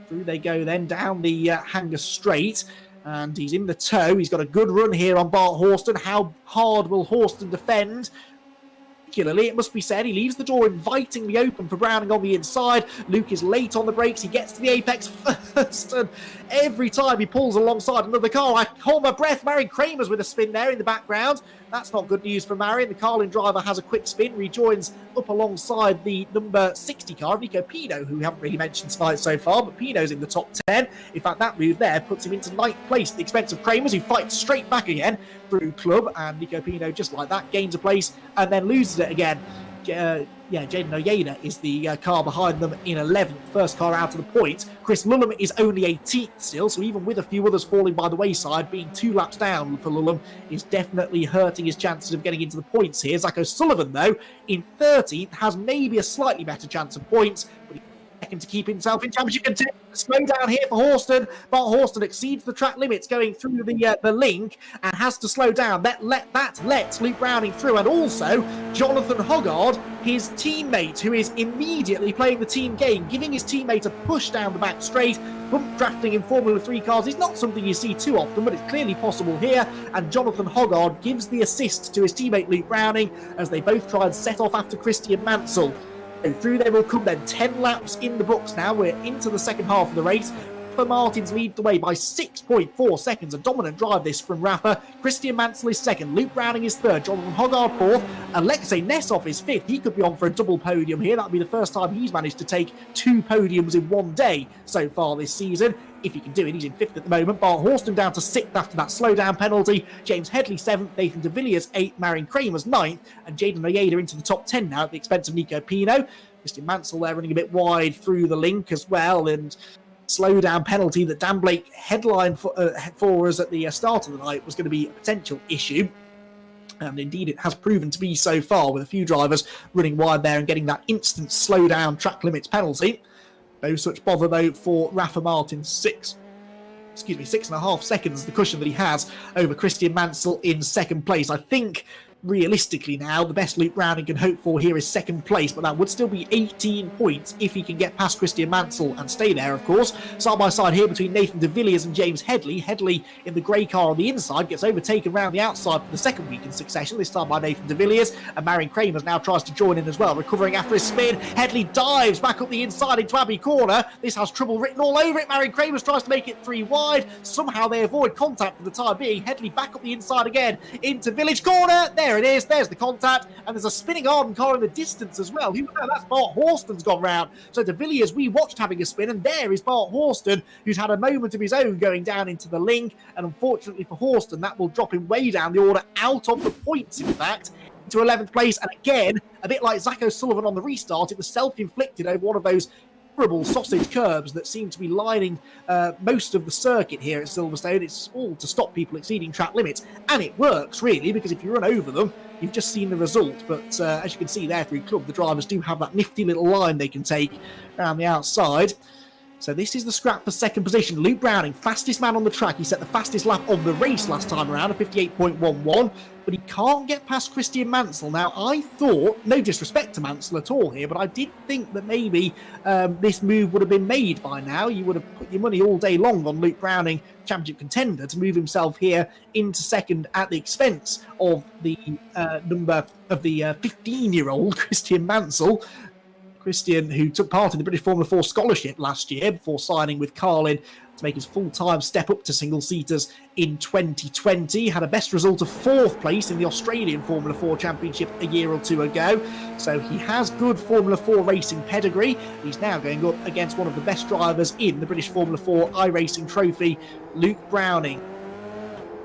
Through they go then down the Hanger Straight, and he's in the tow. He's got a good run here on Bart Horston. How hard will Horston defend? Particularly, it must be said, he leaves the door invitingly open for Browning on the inside. Luke is late on the brakes. He gets to the apex first, and every time he pulls alongside another car, I hold my breath. Marion Kramer's with a spin there in the background. That's not good news for Marion. The Carlin driver has a quick spin, rejoins up alongside the number 60 car, Nico Pino, who we haven't really mentioned tonight so far, but Pino's in the top 10. In fact, that move there puts him into 9th place at the expense of Kramer's, who fights straight back again through Club, and Nico Pino, just like that, gains a place and then loses it again. Jaden Oyeda is the car behind them in 11th, first car out of the points. Chris Lulham is only 18th still, so even with a few others falling by the wayside, being 2 laps down for Lulham is definitely hurting his chances of getting into the points here. Zach O'Sullivan, though, in 13th, has maybe a slightly better chance of points, but he's second to keep himself in championship contention. Slow down here for Horston. Bart Horston exceeds the track limits going through the link and has to slow down. That lets Luke Browning through, and also Jonathan Hoggard, his teammate, who is immediately playing the team game, giving his teammate a push down the back straight. Bump drafting in Formula 3 cars is not something you see too often, but it's clearly possible here, and Jonathan Hoggard gives the assist to his teammate Luke Browning as they both try and set off after Christian Mansell. Through they will come then. 10 laps in the books now. We're into the second half of the race. Rafa Martins leads the way by 6.4 seconds. A dominant drive this from Rafa. Christian Mansell is second. Luke Browning is third. Jonathan Hoggard fourth. Alexei Nesov is fifth. He could be on for a double podium here. That'll be the first time he's managed to take 2 podiums in one day so far this season. If he can do it, he's in 5th at the moment. Bart Horston down to 6th after that slowdown penalty. James Headley 7th. Nathan de Villiers 8th. Marion Kramer's 9th. And Jaden Oyeda into the top 10 now at the expense of Nico Pino. Christian Mansell there running a bit wide through the link as well. And slowdown penalty that Dan Blake headlined for us at the start of the night was going to be a potential issue. And indeed it has proven to be so far, with a few drivers running wide there and getting that instant slowdown track limits penalty. No such bother though for Rafa Martin. 6.5 seconds the cushion that he has over Christian Mansell in second place. I think realistically now, the best Luke Browning can hope for here is second place, but that would still be 18 points if he can get past Christian Mansell and stay there, of course. Side by side here between Nathan de Villiers and James Headley. Headley in the grey car on the inside gets overtaken round the outside for the second week in succession, this time by Nathan de Villiers, and Marion Kramer now tries to join in as well, recovering after his spin. Headley dives back up the inside into Abbey Corner. This has trouble written all over it. Marion Kramer tries to make it 3 wide. Somehow they avoid contact for the time being. Headley back up the inside again into Village Corner. There it is. There's the contact, and there's a spinning Arden car in the distance as well. Who knows? That's Bart Horston's gone round. So de Villiers we watched having a spin, and there is Bart Horston, who's had a moment of his own going down into the link, and unfortunately for Horston, that will drop him way down the order, out of the points in fact. to 11th place. And again, a bit like Zach O'Sullivan on the restart, it was self-inflicted over one of those horrible sausage curbs that seem to be lining most of the circuit here at Silverstone. It's all to stop people exceeding track limits, and it works really, because if you run over them, you've just seen the result. But as you can see there through Club, the drivers do have that nifty little line they can take around the outside. So this is the scrap for second position. Luke Browning, fastest man on the track. He set the fastest lap of the race last time around, a 58.11, but he can't get past Christian Mansell. Now, I thought, no disrespect to Mansell at all here, but I did think that maybe this move would have been made by now. You would have put your money all day long on Luke Browning, championship contender, to move himself here into second at the expense of the number of the 15-year-old Christian Mansell. Christian, who took part in the British Formula 4 scholarship last year before signing with Carlin to make his full-time step up to single-seaters in 2020. Had a best result of 4th place in the Australian Formula 4 Championship a year or two ago. So he has good Formula 4 racing pedigree. He's now going up against one of the best drivers in the British Formula 4 iRacing Trophy, Luke Browning.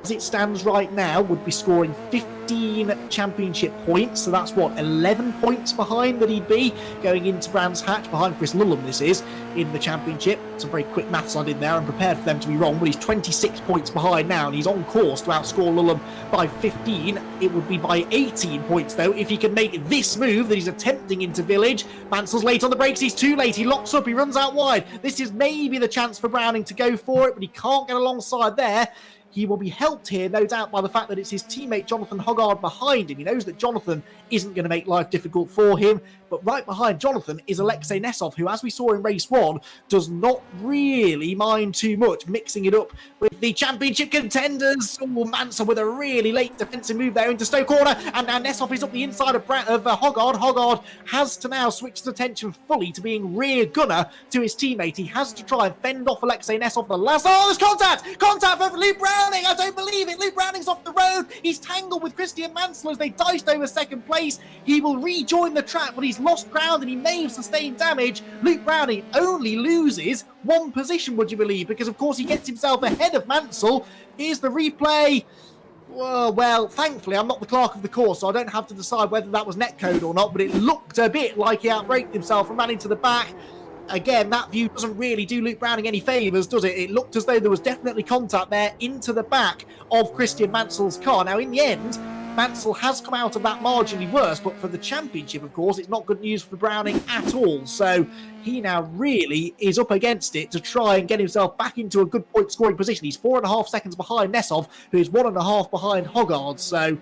As it stands right now, would be scoring 15 championship points. So that's what, 11 points behind that he'd be going into Brands Hatch, behind Chris Lulham this is, in the championship. Some very quick maths I did there. I'm prepared for them to be wrong, but he's 26 points behind now, and he's on course to outscore Lulham by 15. It would be by 18 points, though, if he can make this move that he's attempting into Village. Mansell's late on the brakes. He's too late. He locks up. He runs out wide. This is maybe the chance for Browning to go for it, but he can't get alongside there. He will be helped here, no doubt, by the fact that it's his teammate Jonathan Hoggard behind him. He knows that Jonathan isn't going to make life difficult for him, but right behind Jonathan is Alexei Nesov, who, as we saw in race 1, does not really mind too much, mixing it up with the championship contenders. Oh, Mansell with a really late defensive move there into Stowe corner, and now Nesov is up the inside of Hoggard. Hoggard has to now switch his attention fully to being rear gunner to his teammate. He has to try and fend off Alexei Nesov the last... Oh, there's contact! Contact for Luke Browning! I don't believe it! Luke Browning's off the road! He's tangled with Christian Mansell as they diced over second place. He will rejoin the track, but he's lost ground and he may have sustained damage. Luke Browning only loses 1 position, would you believe? Because, of course, he gets himself ahead of Mansell. Here's the replay. Well, thankfully, I'm not the clerk of the course, so I don't have to decide whether that was netcode or not, but it looked a bit like he outbraked himself and ran into the back. Again, that view doesn't really do Luke Browning any favours, does it? It looked as though there was definitely contact there into the back of Christian Mansell's car. Now, in the end, Mansell has come out of that marginally worse, but for the championship, of course, it's not good news for Browning at all. So he now really is up against it to try and get himself back into a good point-scoring position. He's 4.5 seconds behind Nesov, who is 1.5 behind Hoggard. So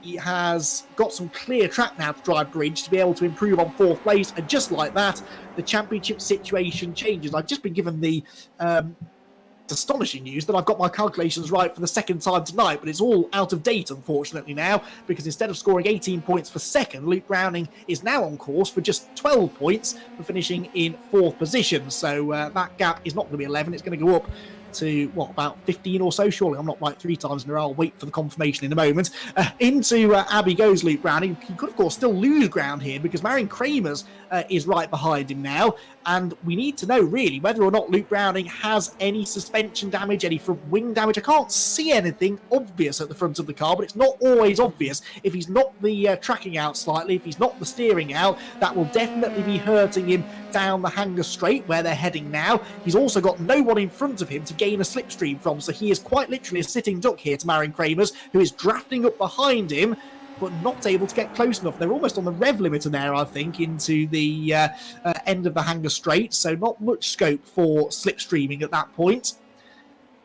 he has got some clear track now to drive Bridge to be able to improve on 4th place. And just like that, the championship situation changes. I've just been given the astonishing news that I've got my calculations right for the second time tonight, but it's all out of date, unfortunately, now, because instead of scoring 18 points for second, Luke Browning is now on course for just 12 points for finishing in 4th position. So that gap is not going to be 11. It's going to go up to, what, about 15 or so, surely. I'm not right 3 times in a row. I'll wait for the confirmation in a moment. Into Abbey goes Luke Browning. He could, of course, still lose ground here because Marion Kramers is right behind him now. And we need to know, really, whether or not Luke Browning has any suspension damage, any front wing damage. I can't see anything obvious at the front of the car, but it's not always obvious. If he's knocked the tracking out slightly, if he's knocked the steering out, that will definitely be hurting him down the Hanger Straight, where they're heading now. He's also got no one in front of him to gain a slipstream from, so he is quite literally a sitting duck here to Marion Kramers, who is drafting up behind him, but not able to get close enough. They're almost on the rev limiter there, I think, into the end of the Hanger Straight, so not much scope for slipstreaming at that point.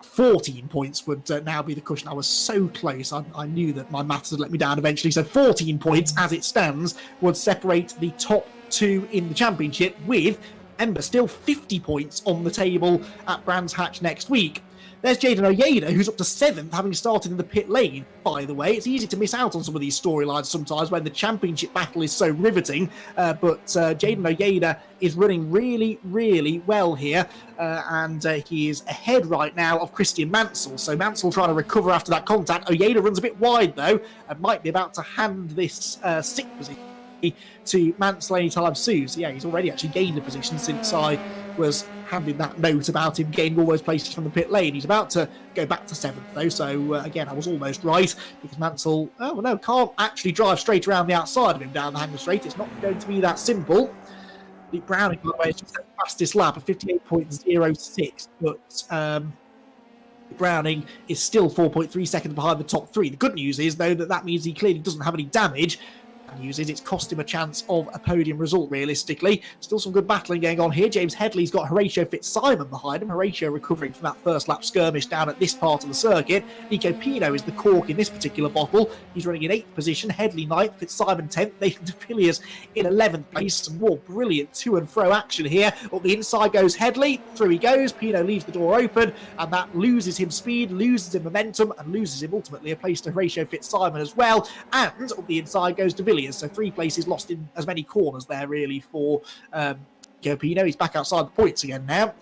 14 points would now be the cushion. I was so close. I knew that my maths had let me down eventually. So 14 points, as it stands, would separate the top 2 in the championship, with, remember, still 50 points on the table at Brands Hatch next week. There's Jaden Oyeda, who's up to 7th, having started in the pit lane, by the way. It's easy to miss out on some of these storylines sometimes when the championship battle is so riveting, but Jaden Oyeda is running really, really well here, and he is ahead right now of Christian Mansell. So Mansell trying to recover after that contact. Oyeda runs a bit wide, though, and might be about to hand this 6th position to Mansell anytime soon. So yeah, he's already actually gained a position since I was handing that note about him gaining all those places from the pit lane. He's about to go back to 7th though, so again, I was almost right, because Mansell, can't actually drive straight around the outside of him down the Hangar Straight. It's not going to be that simple. Luke Browning, by the way, is just the fastest lap of 58.06, but Browning is still 4.3 seconds behind the top 3. The good news is, though, that means he clearly doesn't have any damage. The news is it's cost him a chance of a podium result, realistically. Still some good battling going on here. James Headley's got Horatio Fitzsimon behind him. Horatio recovering from that first lap skirmish down at this part of the circuit. Nico Pino is the cork in this particular bottle. He's running in 8th position. Headley 9th, Fitzsimon 10th. Nathan de Villiers in 11th place. Some more brilliant to and fro action here. Up the inside goes Headley. Through he goes. Pino leaves the door open, and that loses him speed, loses him momentum, and loses him ultimately a place to Horatio Fitzsimon as well. And up the inside goes de Villiers. So 3 places lost in as many corners there, really, for Pino. He's back outside the points again now.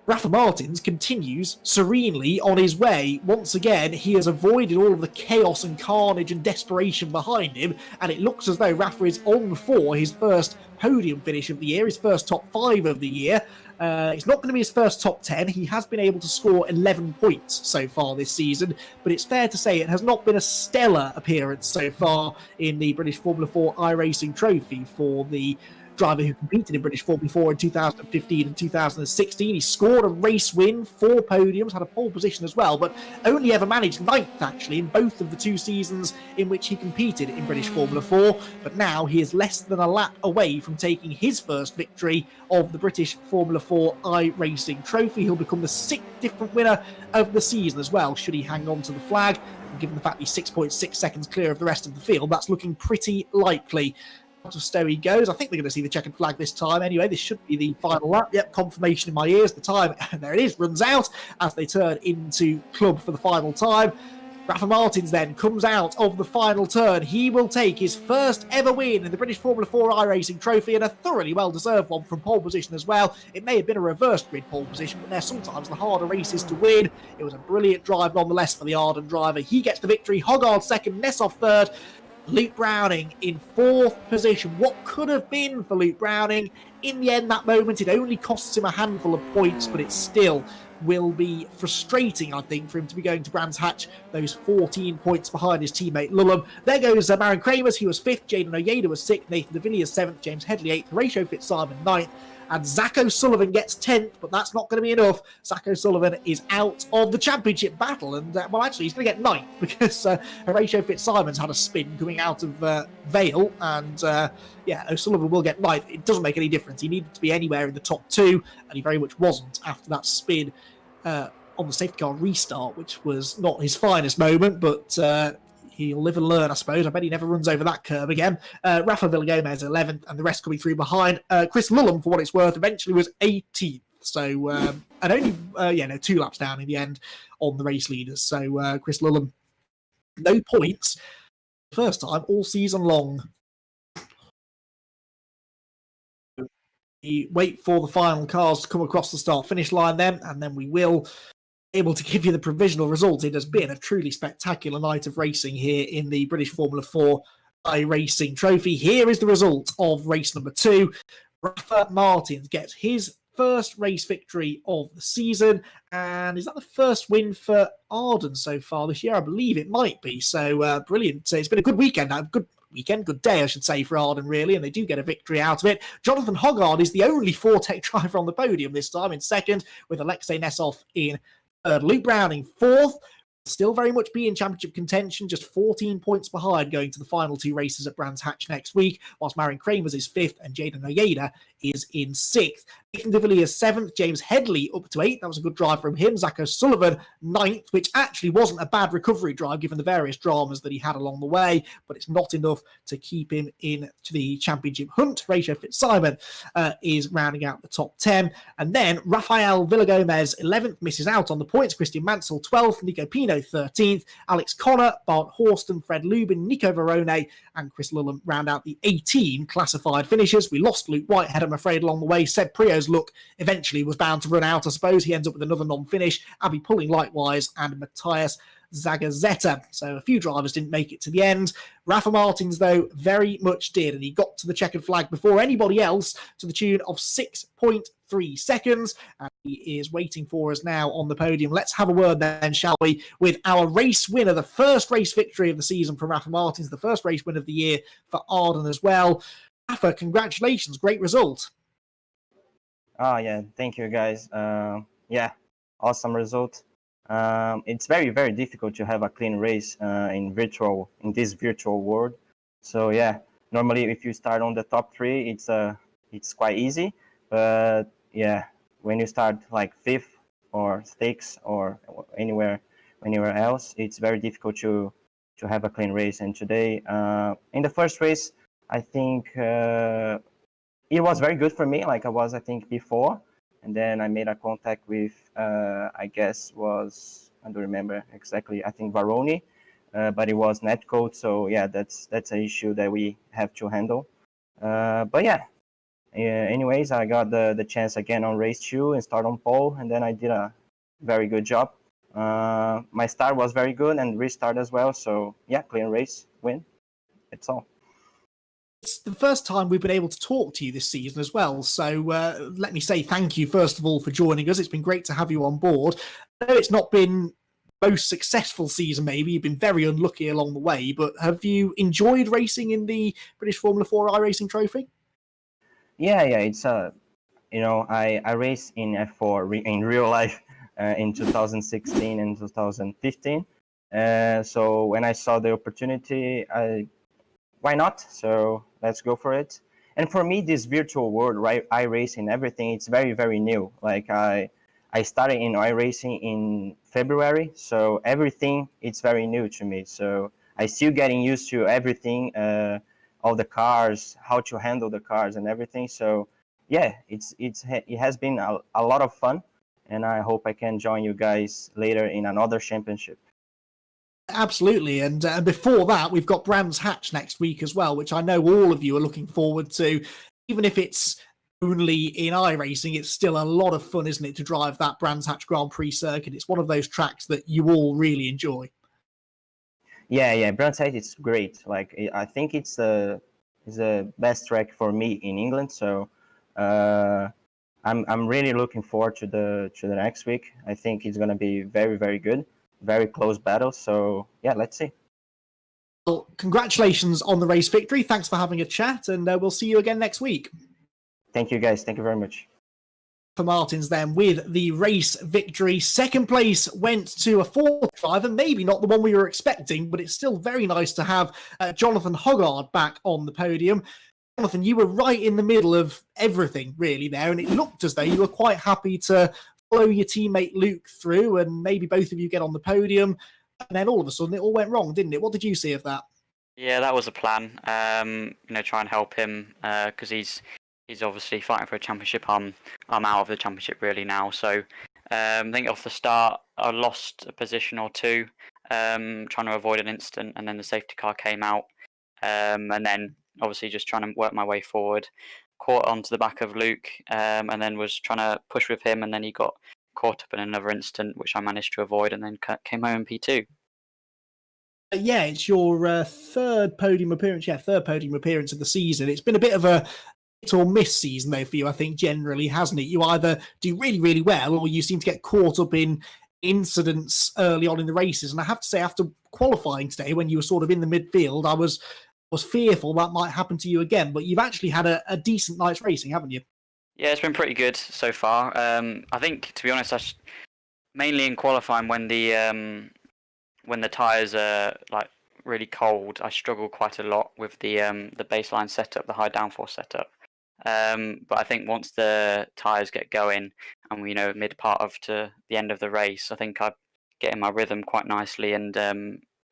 Rafa Martins continues serenely on his way. Once again, he has avoided all of the chaos and carnage and desperation behind him, and it looks as though Rafa is on for his first podium finish of the year, his first top 5 of the year. It's not going to be his first top 10. He has been able to score 11 points so far this season, but it's fair to say it has not been a stellar appearance so far in the British Formula 4 iRacing trophy for the driver who competed in British Formula 4 in 2015 and 2016. He scored a race win, 4 podiums, had a pole position as well, but only ever managed 9th, actually, in both of the 2 seasons in which he competed in British Formula 4. But now he is less than a lap away from taking his first victory of the British Formula 4 iRacing trophy. He'll become the 6th different winner of the season as well, should he hang on to the flag. And given the fact he's 6.6 seconds clear of the rest of the field, that's looking pretty likely. Out of Stowe he goes. I think we're going to see the checkered flag this time. Anyway, this should be the final lap. Yep, confirmation in my ears. The time, there it is, runs out as they turn into club for the final time. Rafa Martins then comes out of the final turn. He will take his first ever win in the British Formula 4 iRacing trophy, and a thoroughly well-deserved one from pole position as well. It may have been a reversed grid pole position, but they're sometimes the harder races to win. It was a brilliant drive nonetheless for the Arden driver. He gets the victory. Hoggard second, Nessov third. Luke Browning in 4th position. What could have been for Luke Browning? In the end, that moment, it only costs him a handful of points, but it still will be frustrating, I think, for him to be going to Brands Hatch, those 14 points behind his teammate Lulham. There goes Marin Kramers, he was 5th, Jaden Ojeda was 6th, Nathan de Villiers 7th, James Headley 8th, Horatio Fitzsimon 9th, and Zach O'Sullivan gets 10th, but that's not going to be enough. Zach O'Sullivan is out of the championship battle, and, well, actually, he's going to get 9th, because Horatio Fitzsimon's had a spin coming out of Vale, and, O'Sullivan will get 9th. It doesn't make any difference. He needed to be anywhere in the top 2, and he very much wasn't after that spin on the safety car restart, which was not his finest moment, but he'll live and learn, I suppose. I bet he never runs over that curb again. Rafa Villagomez 11th, and the rest coming through behind. Chris Lulham, for what it's worth, eventually was 18th. So, and only 2 laps down in the end on the race leaders. So, Chris Lulham, no points. First time all season long. We wait for the final cars to come across the start-finish line then, and then we will be able to give you the provisional result. It has been a truly spectacular night of racing here in the British Formula 4 iRacing trophy. Here is the result of race number 2. Rafa Martins gets his first race victory of the season, and is that the first win for Arden so far this year? I believe it might be. So brilliant. It's been a good weekend. Good day, I should say, for Arden, really, and they do get a victory out of it. Jonathan Hoggard is the only Fortec driver on the podium this time, in second, with Alexei Nessov in third. Luke Browning 4th, still very much be in championship contention, just 14 points behind going to the final 2 races at Brands Hatch next week, whilst Marin Kramers is 5th and Jaden Ojeda is in 6th. Nathan de Villiers 7th, James Headley up to 8th. That was a good drive from him. Zach O'Sullivan 9th, which actually wasn't a bad recovery drive given the various dramas that he had along the way, but it's not enough to keep him in to the championship hunt. Horatio Fitzsimon is rounding out the top 10. And then Rafael Villagomez 11th, misses out on the points. Christian Mansell 12th, Nico Pino 13th, Alex Connor, Bart Horston, Fred Lubin, Nico Verone, and Chris Lulham round out the 18 classified finishers. We lost Luke Whitehead, I'm afraid, along the way. Seb Prio's look eventually was bound to run out, I suppose. He ends up with another non-finish. Abby Pulling likewise, and Matthias Zagazzetta. So a few drivers didn't make it to the end. Rafa Martins, though, very much did, and he got to the checkered flag before anybody else to the tune of 6.3 seconds, and he is waiting for us now on the podium. Let's have a word then, shall we, with our race winner, the first race victory of the season from Rafa Martins, the first race win of the year for Arden as well. Rafa, congratulations, great result. Oh yeah, thank you guys. Yeah, awesome result. It's very, very difficult to have a clean race in this virtual world. So yeah, normally if you start on the top three, it's quite easy. But yeah, when you start like fifth or sixth or anywhere else, it's very difficult to have a clean race. And today, in the first race, I think it was very good for me, like I think, before. And then I made a contact with, I don't remember exactly, I think Varoni, but it was netcode. So yeah, that's an issue that we have to handle. But yeah, anyways, I got the chance again on race 2 and start on pole, and then I did a very good job. My start was very good and restart as well. So yeah, clean race, win. That's all. It's the first time we've been able to talk to you this season as well. So let me say thank you, first of all, for joining us. It's been great to have you on board. I know it's not been the most successful season, maybe. You've been very unlucky along the way, but have you enjoyed racing in the British Formula 4 iRacing Trophy? Yeah, it's I raced in F4 in real life in 2016 and 2015. So when I saw the opportunity, why not? So let's go for it. And for me, this virtual world, right, iRacing, everything, it's very, very new. Like I started in iRacing in February, so everything, it's very new to me. So I still getting used to everything, all the cars, how to handle the cars and everything. So yeah, it has been a lot of fun, and I hope I can join you guys later in another championship. Absolutely, and before that, we've got Brands Hatch next week as well, which I know all of you are looking forward to. Even if it's only in iRacing, it's still a lot of fun, isn't it, to drive that Brands Hatch Grand Prix circuit? It's one of those tracks that you all really enjoy. Yeah, Brands Hatch is great. Like I think it's the best track for me in England. So I'm really looking forward to the next week. I think it's gonna be very, very good. Very close battle. So yeah, let's see. Well, congratulations on the race victory. Thanks for having a chat, and we'll see you again next week. Thank you, guys. Thank you very much. For Martins then with the race victory. Second place went to a fourth driver, maybe not the one we were expecting, but it's still very nice to have Jonathan Hoggard back on the podium. Jonathan, you were right in the middle of everything really there, and it looked as though you were quite happy to follow your teammate Luke through and maybe both of you get on the podium, and then all of a sudden it all went wrong, didn't it? What did you see of that? Yeah, that was a plan. Try and help him because he's obviously fighting for a championship. I'm out of the championship really now, so I think off the start I lost a position or two, trying to avoid an incident, and then the safety car came out, and then obviously just trying to work my way forward. Caught onto the back of Luke, and then was trying to push with him, and then he got caught up in another incident, which I managed to avoid, and then came home in P2. Yeah, it's your third podium appearance. Yeah, third podium appearance of the season. It's been a bit of a hit or miss season, though, for you, I think, generally, hasn't it? You either do really, really well, or you seem to get caught up in incidents early on in the races. And I have to say, after qualifying today, when you were sort of in the midfield, I was fearful that might happen to you again. But you've actually had a decent night's racing, haven't you? Yeah, it's been pretty good so far. I think, to be honest, mainly in qualifying when the tyres are like really cold, I struggle quite a lot with the baseline setup, the high downforce setup. But I think once the tyres get going and mid part of to the end of the race, I think I get in my rhythm quite nicely and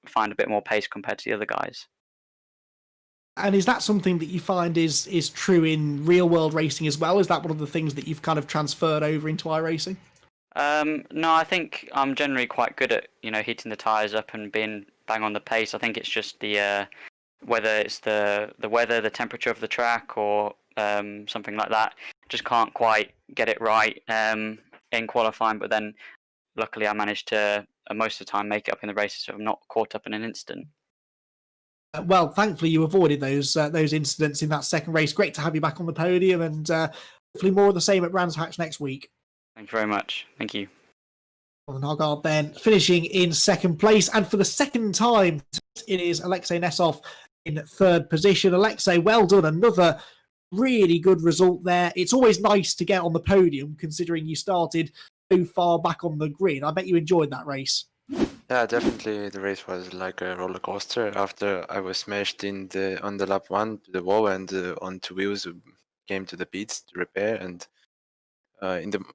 find a bit more pace compared to the other guys. And is that something that you find is true in real world racing as well? Is that one of the things that you've kind of transferred over into iRacing? No, I think I'm generally quite good at heating the tyres up and being bang on the pace. I think it's just the whether it's the weather, the temperature of the track, or something like that. Just can't quite get it right in qualifying. But then luckily I managed to most of the time make it up in the races, so I'm not caught up in an instant. Well, thankfully you avoided those incidents in that second race. Great to have you back on the podium, and hopefully more of the same at Brands Hatch next week. Thank you very much. Thank you. Nogard then finishing in second place, and for the second time it is Alexei Nesov in third position. Alexei, well done, another really good result there. It's always nice to get on the podium considering you started so far back on the grid. I bet you enjoyed that race. Yeah, definitely. The race was like a roller coaster. After I was smashed on the lap 1 to the wall, and on 2 wheels came to the pits to repair, and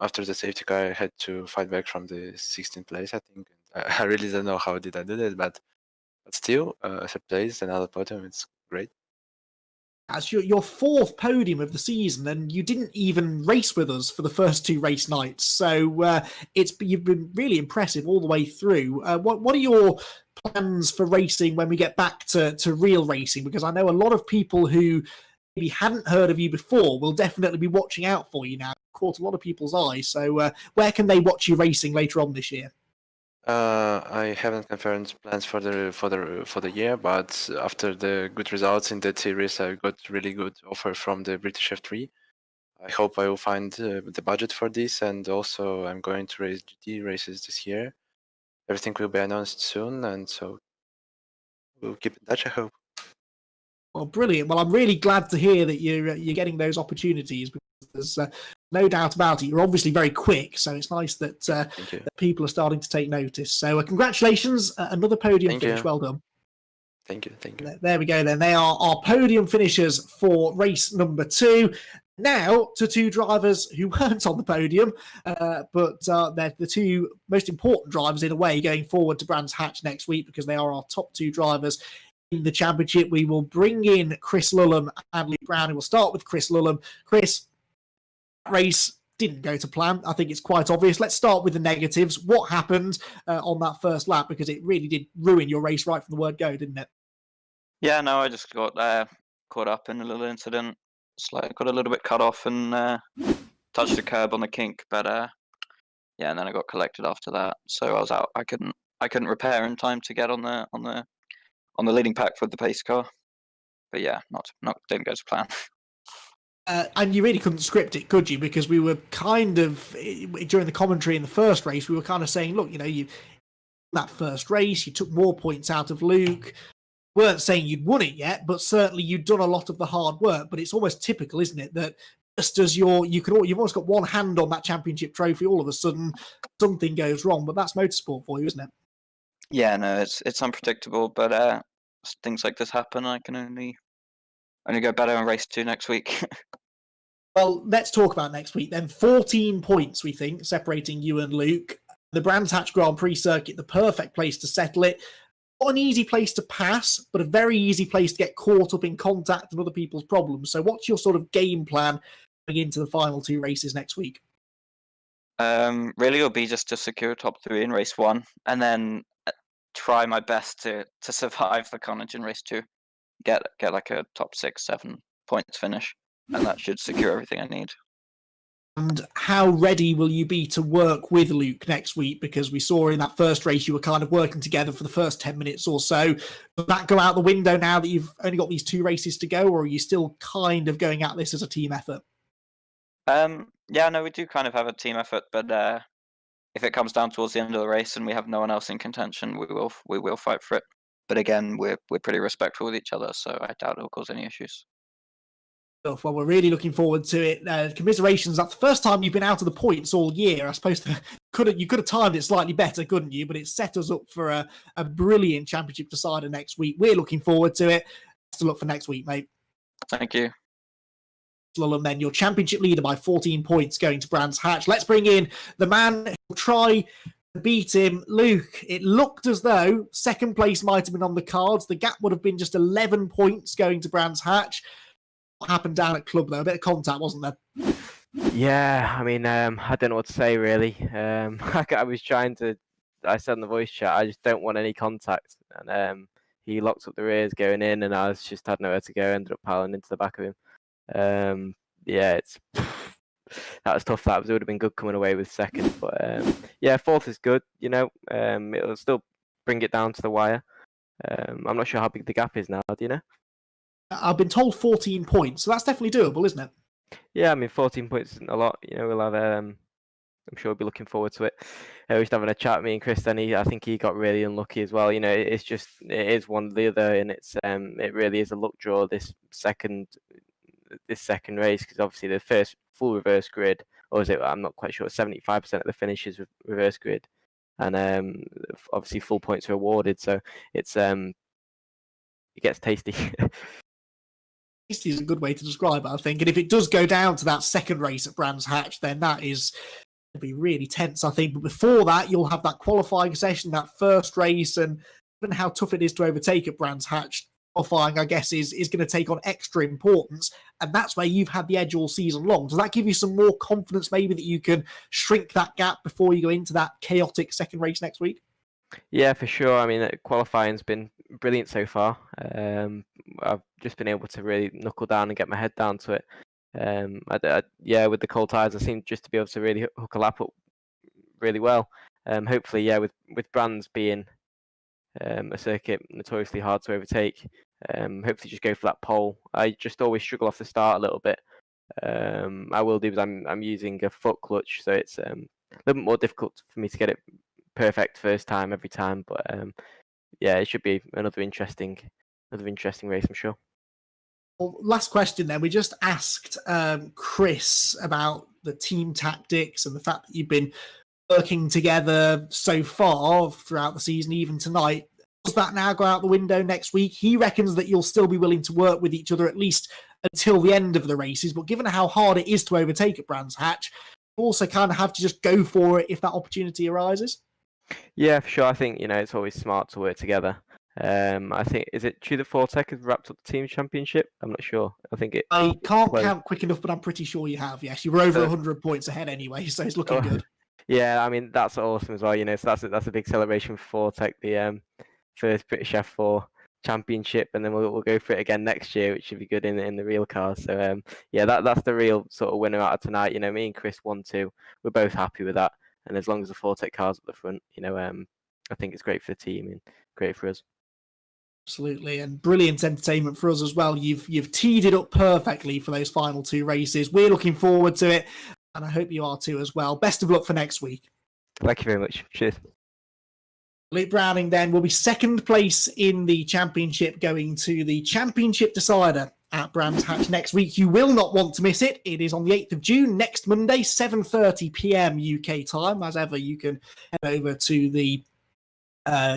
after the safety car, I had to fight back from the 16th place, I think. I really don't know how did I do that, but still, third place, another podium. It's great. That's your fourth podium of the season, and you didn't even race with us for the first 2 race nights. So you've been really impressive all the way through. What are your plans for racing when we get back to real racing? Because I know a lot of people who maybe hadn't heard of you before will definitely be watching out for you now. Caught a lot of people's eyes. So where can they watch you racing later on this year? I haven't confirmed plans for the year, but after the good results in that series, I got really good offer from the British F3. I hope I will find the budget for this, and also I'm going to race GT races this year. Everything will be announced soon, and so we'll keep in touch, I hope. Well, brilliant. Well, I'm really glad to hear that you're getting those opportunities, because there's no doubt about it. You're obviously very quick, so it's nice that, that people are starting to take notice. So congratulations, another podium finish. Well done. Thank you. There we go then. They are our podium finishers for race number 2. Now to 2 drivers who weren't on the podium, but they're the 2 most important drivers in a way going forward to Brands Hatch next week, because they are our top 2 drivers in the championship. We will bring in Chris Lulham and Luke Brown, and we'll start with Chris Lulham. Chris, race didn't go to plan. I think it's quite obvious. Let's start with the negatives. What happened on that first lap? Because it really did ruin your race right from the word go, didn't it? Yeah, no, I just got caught up in a little incident. It's like got a little bit cut off and touched the curb on the kink, but yeah, and then I got collected after that. So I was out. I couldn't repair in time to get on the leading pack with the pace car. But yeah, didn't go to plan. And you really couldn't script it, could you? Because we were kind of, during the commentary in the first race, we were kind of saying, look, that first race, you took more points out of Luke. Weren't saying you'd won it yet, but certainly you'd done a lot of the hard work. But it's almost typical, isn't it, that just as you've almost got one hand on that championship trophy, all of a sudden something goes wrong. But that's motorsport for you, isn't it? Yeah, no, it's unpredictable, but things like this happen. I can only go better in race 2 next week. Well, let's talk about next week then. 14 points, we think, separating you and Luke. The Brands Hatch Grand Prix circuit, the perfect place to settle it. Not an easy place to pass, but a very easy place to get caught up in contact and other people's problems. So what's your sort of game plan going into the final 2 races next week? Really, it'll be just to secure top 3 in race 1, and then try my best to survive the carnage in race 2. Get like a top 6-7 points finish, and that should secure everything I need. And how ready will you be to work with Luke next week? Because we saw in that first race you were kind of working together for the first 10 minutes or so. Does that go out the window now that you've only got these 2 races to go, or are you still kind of going at this as a team effort? Yeah, no, we do kind of have a team effort, but if it comes down towards the end of the race and we have no one else in contention, we will fight for it. But again, we're pretty respectful with each other, so I doubt it'll cause any issues. Well, we're really looking forward to it. Commiserations, that's the first time you've been out of the points all year. I suppose you could have timed it slightly better, couldn't you? But it set us up for a brilliant championship decider next week. We're looking forward to it. Best of luck for next week, mate. Thank you. And then your championship leader by 14 points going to Brands Hatch. Let's bring in the man who will try to beat him, Luke. It looked as though second place might have been on the cards. The gap would have been just 11 points going to Brands Hatch. What happened down at club though? A bit of contact, wasn't there? Yeah, I mean, I don't know what to say really. I was trying to. I said in the voice chat, I just don't want any contact, and he locked up the rears going in, and I just had nowhere to go. Ended up piling into the back of him. Yeah, that was tough. That would have been good coming away with second. But yeah, fourth is good. You know, it'll still bring it down to the wire. I'm not sure how big the gap is now. Do you know? I've been told 14 points, so that's definitely doable, isn't it? Yeah, I mean, 14 points isn't a lot. You know, we'll have. I'm sure we'll be looking forward to it. We was having a chat, me and Chris, and I think he got really unlucky as well. You know, it is one or the other, and it really is a luck draw this second race, because obviously the first full reverse grid, or is it? I'm not quite sure. 75% of the finishes with reverse grid, and obviously full points are awarded. So it gets tasty. Tasty is a good way to describe it, I think. And if it does go down to that second race at Brands Hatch, then that is going to be really tense, I think. But before that, you'll have that qualifying session, that first race, and given how tough it is to overtake at Brands Hatch, qualifying, I guess, is going to take on extra importance. And that's where you've had the edge all season long. Does that give you some more confidence, maybe, that you can shrink that gap before you go into that chaotic second race next week? Yeah, for sure. I mean, qualifying's been brilliant so far. I've just been able to really knuckle down and get my head down to it. Yeah, with the cold tires, I seem just to be able to really hook a lap up really well. Hopefully, yeah, with Brands being a circuit notoriously hard to overtake, hopefully just go for that pole. I just always struggle off the start a little bit. I will do, because I'm using a foot clutch, so it's a little bit more difficult for me to get it perfect first time every time. But yeah, it should be another interesting race, I'm sure. Well, last question then. We just asked Chris about the team tactics and the fact that you've been working together so far throughout the season, even tonight. Does that now go out the window next week? He reckons that you'll still be willing to work with each other at least until the end of the races, but given how hard it is to overtake at Brands Hatch, you also kind of have to just go for it if that opportunity arises. Yeah, for sure. I think, it's always smart to work together. I think, is it true that Fortec has wrapped up the team championship? I'm not sure. I can't count quick enough, but I'm pretty sure you have. Yes, you were over 100 points ahead anyway, so it's looking good. Yeah, I mean, that's awesome as well. So that's a big celebration for Fortec, the first British F4 championship, and then we'll go for it again next year, which should be good in the real cars. So yeah, that's the real sort of winner out of tonight. Me and Chris won too. We're both happy with that. And as long as the Fortec car's at the front, I think it's great for the team and great for us. Absolutely, and brilliant entertainment for us as well. You've teed it up perfectly for those final two races. We're looking forward to it, and I hope you are too as well. Best of luck for next week. Thank you very much. Cheers. Luke Browning then will be second place in the championship, going to the championship decider at Brands Hatch next week. You will not want to miss it. It is on the 8th of June, next Monday, 7:30 p.m. UK time. As ever, you can head over to the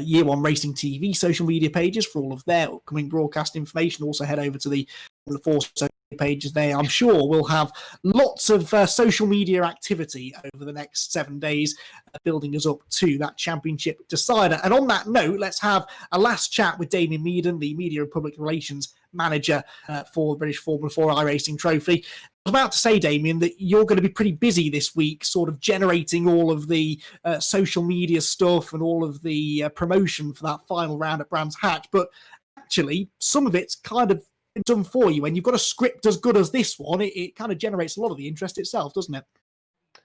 Year One Racing TV social media pages for all of their upcoming broadcast information. Also head over to the Formula 4 social pages there. I'm sure we'll have lots of social media activity over the next 7 days, building us up to that championship decider. And on that note, let's have a last chat with Damien Meaden, the Media and Public Relations Manager for the British Formula 4 iRacing Trophy. I was about to say, Damien, that you're going to be pretty busy this week, sort of generating all of the social media stuff and all of the promotion for that final round at Brands Hatch. But actually, some of it's kind of done for you. When you've got a script as good as this one, it kind of generates a lot of the interest itself, doesn't it?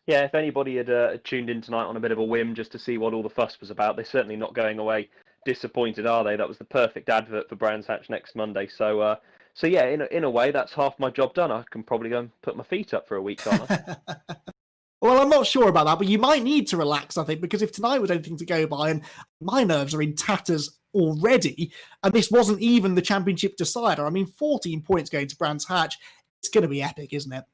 Yeah, if anybody had tuned in tonight on a bit of a whim just to see what all the fuss was about, they're certainly not going away disappointed, are they? That was the perfect advert for Brands Hatch next Monday. So yeah, in a way, that's half my job done. I can probably go and put my feet up for a week, can't I? Well, I'm not sure about that, but you might need to relax, I think, because if tonight was anything to go by, and my nerves are in tatters already, and this wasn't even the championship decider. I mean, 14 points going to Brands Hatch. It's going to be epic, isn't it?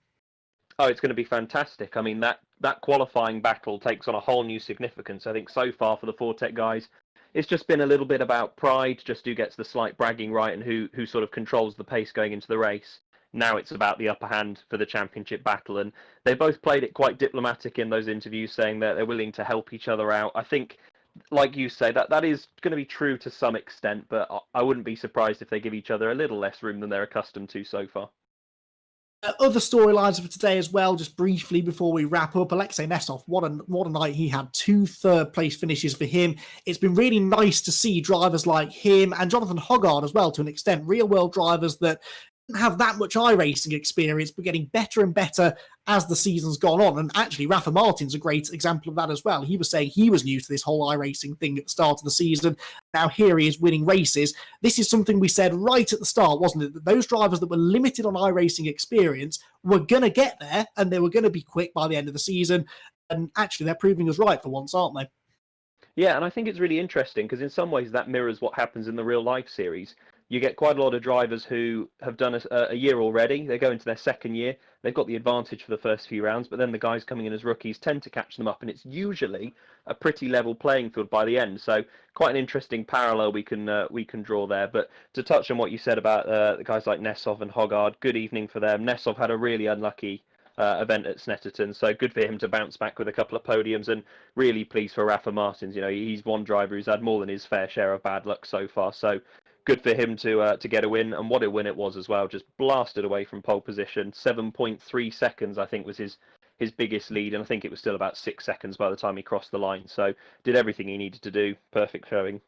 Oh, it's going to be fantastic. I mean, that qualifying battle takes on a whole new significance. I think so far for the Fortec guys, it's just been a little bit about pride, just who gets the slight bragging right and who sort of controls the pace going into the race. Now it's about the upper hand for the championship battle, and they both played it quite diplomatic in those interviews, saying that they're willing to help each other out. I think, like you say, that is going to be true to some extent, but I wouldn't be surprised if they give each other a little less room than they're accustomed to so far. Other storylines for today as well, just briefly before we wrap up. Alexei Nesov, what a night he had. 2 third-place finishes for him. It's been really nice to see drivers like him and Jonathan Hoggard as well, to an extent, real-world drivers that have that much iRacing experience, but getting better and better as the season's gone on. And actually, Rafa Martin's a great example of that as well. He was saying he was new to this whole iRacing thing at the start of the season. Now here he is winning races. This is something we said right at the start, wasn't it? That those drivers that were limited on iRacing experience were going to get there, and they were going to be quick by the end of the season. And actually, they're proving us right for once, aren't they? Yeah, and I think it's really interesting because in some ways that mirrors what happens in the real life series. You get quite a lot of drivers who have done a year already. They go into their second year. They've got the advantage for the first few rounds, but then the guys coming in as rookies tend to catch them up, and it's usually a pretty level playing field by the end. So quite an interesting parallel we can draw there. But to touch on what you said about the guys like Nessov and Hoggard, good evening for them. Nessov had a really unlucky event at Snetterton, so good for him to bounce back with a couple of podiums, and really pleased for Rafa Martins. You know, he's one driver who's had more than his fair share of bad luck so far, so good for him to get a win, and what a win it was as well. Just blasted away from pole position. 7.3 seconds I think was his biggest lead, and I think it was still about 6 seconds by the time he crossed the line, so did everything he needed to do. Perfect showing.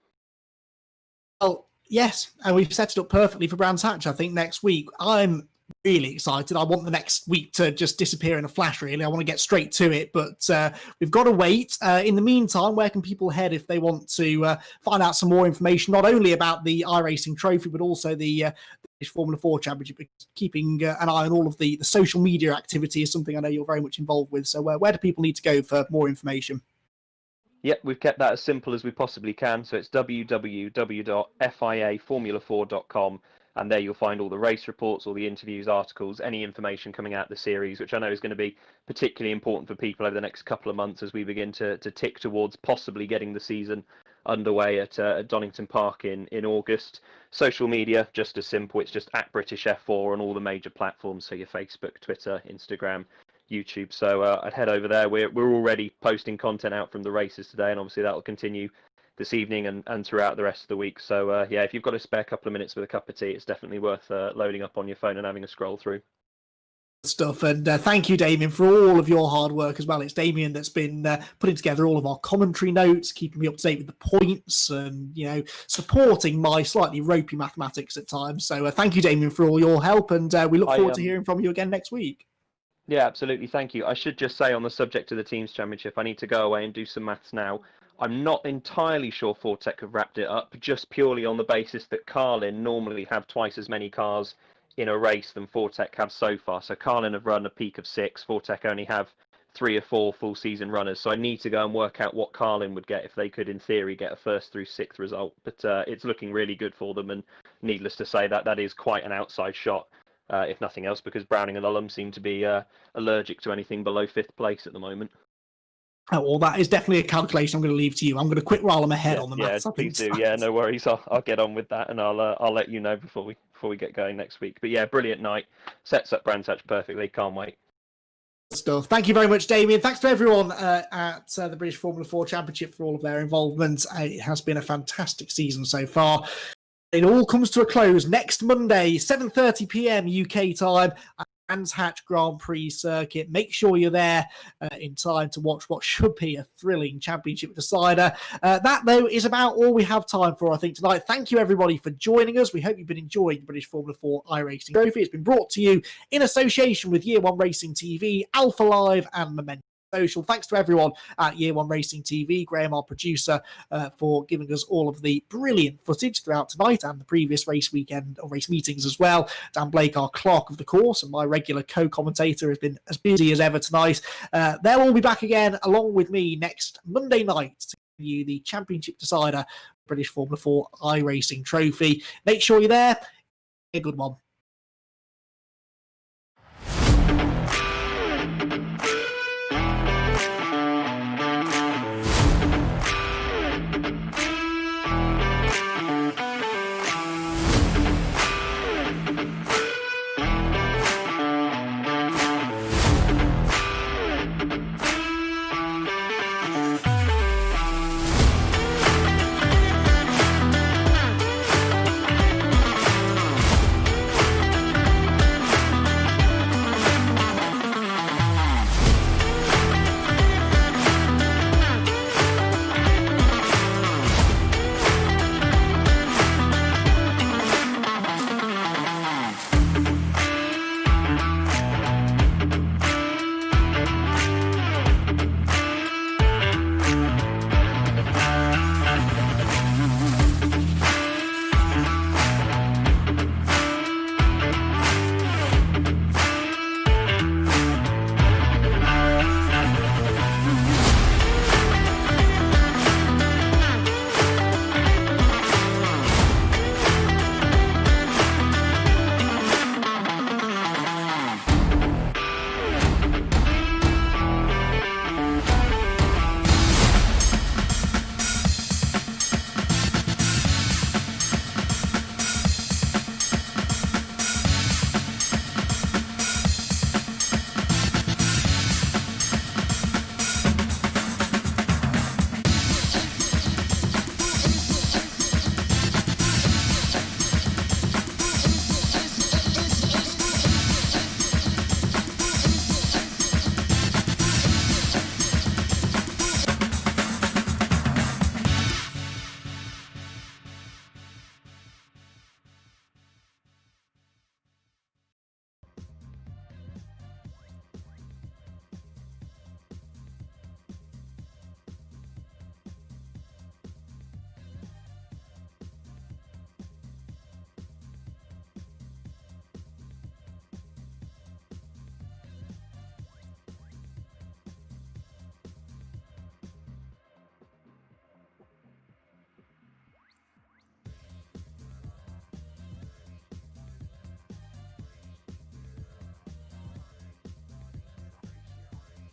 Well, yes, and we've set it up perfectly for Brands Hatch, I think, next week. I'm really excited. I want the next week to just disappear in a flash, really. I want to get straight to it, but we've got to wait. In the meantime, where can people head if they want to find out some more information, not only about the iRacing Trophy, but also the Formula 4 Championship? Keeping an eye on all of the social media activity is something I know you're very much involved with. So where do people need to go for more information? Yep, we've kept that as simple as we possibly can. So it's www.fiaformula4.com. And there you'll find all the race reports, all the interviews, articles, any information coming out of the series, which I know is going to be particularly important for people over the next couple of months as we begin to tick towards possibly getting the season underway at Donington Park in August. Social media, just as simple. It's just at British F4 on all the major platforms. So your Facebook, Twitter, Instagram, YouTube. So I'd head over there. We're already posting content out from the races today, and obviously that will continue this evening and throughout the rest of the week. So yeah, if you've got a spare couple of minutes with a cup of tea, it's definitely worth loading up on your phone and having a scroll through. Stuff. And thank you, Damien, for all of your hard work as well. It's Damien that's been putting together all of our commentary notes, keeping me up to date with the points, and supporting my slightly ropey mathematics at times. So thank you, Damien, for all your help, and we look forward to hearing from you again next week. Yeah, absolutely. Thank you. I should just say, on the subject of the Teams Championship, I need to go away and do some maths now. I'm not entirely sure Fortec have wrapped it up, just purely on the basis that Carlin normally have twice as many cars in a race than Fortec have so far. So Carlin have run a peak of 6. Fortec only have 3 or 4 full season runners. So I need to go and work out what Carlin would get if they could, in theory, get a 1st through 6th result. But it's looking really good for them, and needless to say, that is quite an outside shot, if nothing else, because Browning and Ullum seem to be allergic to anything below 5th place at the moment. Oh, well, that is definitely a calculation I'm going to leave to you. I'm going to quit while I'm ahead on the maths. Yeah, please do. Yeah, no worries. I'll get on with that, and I'll let you know before we get going next week. But yeah, brilliant night. Sets up Brands Hatch perfectly. Can't wait. Stuff. Thank you very much, Damien. Thanks to everyone at the British Formula 4 Championship for all of their involvement. It has been a fantastic season so far. It all comes to a close next Monday, 7:30 p.m. UK time. Brands Hatch Grand Prix circuit. Make sure you're there in time to watch what should be a thrilling championship decider. That, though, is about all we have time for, I think, tonight. Thank you, everybody, for joining us. We hope you've been enjoying the British Formula 4 iRacing Trophy. It's been brought to you in association with Year One Racing TV, Alpha Live, and Momentum Social. Thanks to everyone at Year One Racing TV, Graham, our producer, for giving us all of the brilliant footage throughout tonight and the previous race weekend or race meetings as well. Dan Blake, our clerk of the course, and my regular co-commentator, has been as busy as ever tonight. They'll all be back again along with me next Monday night to give you the championship decider, British Formula 4 iRacing Trophy. Make sure you're there. A good one.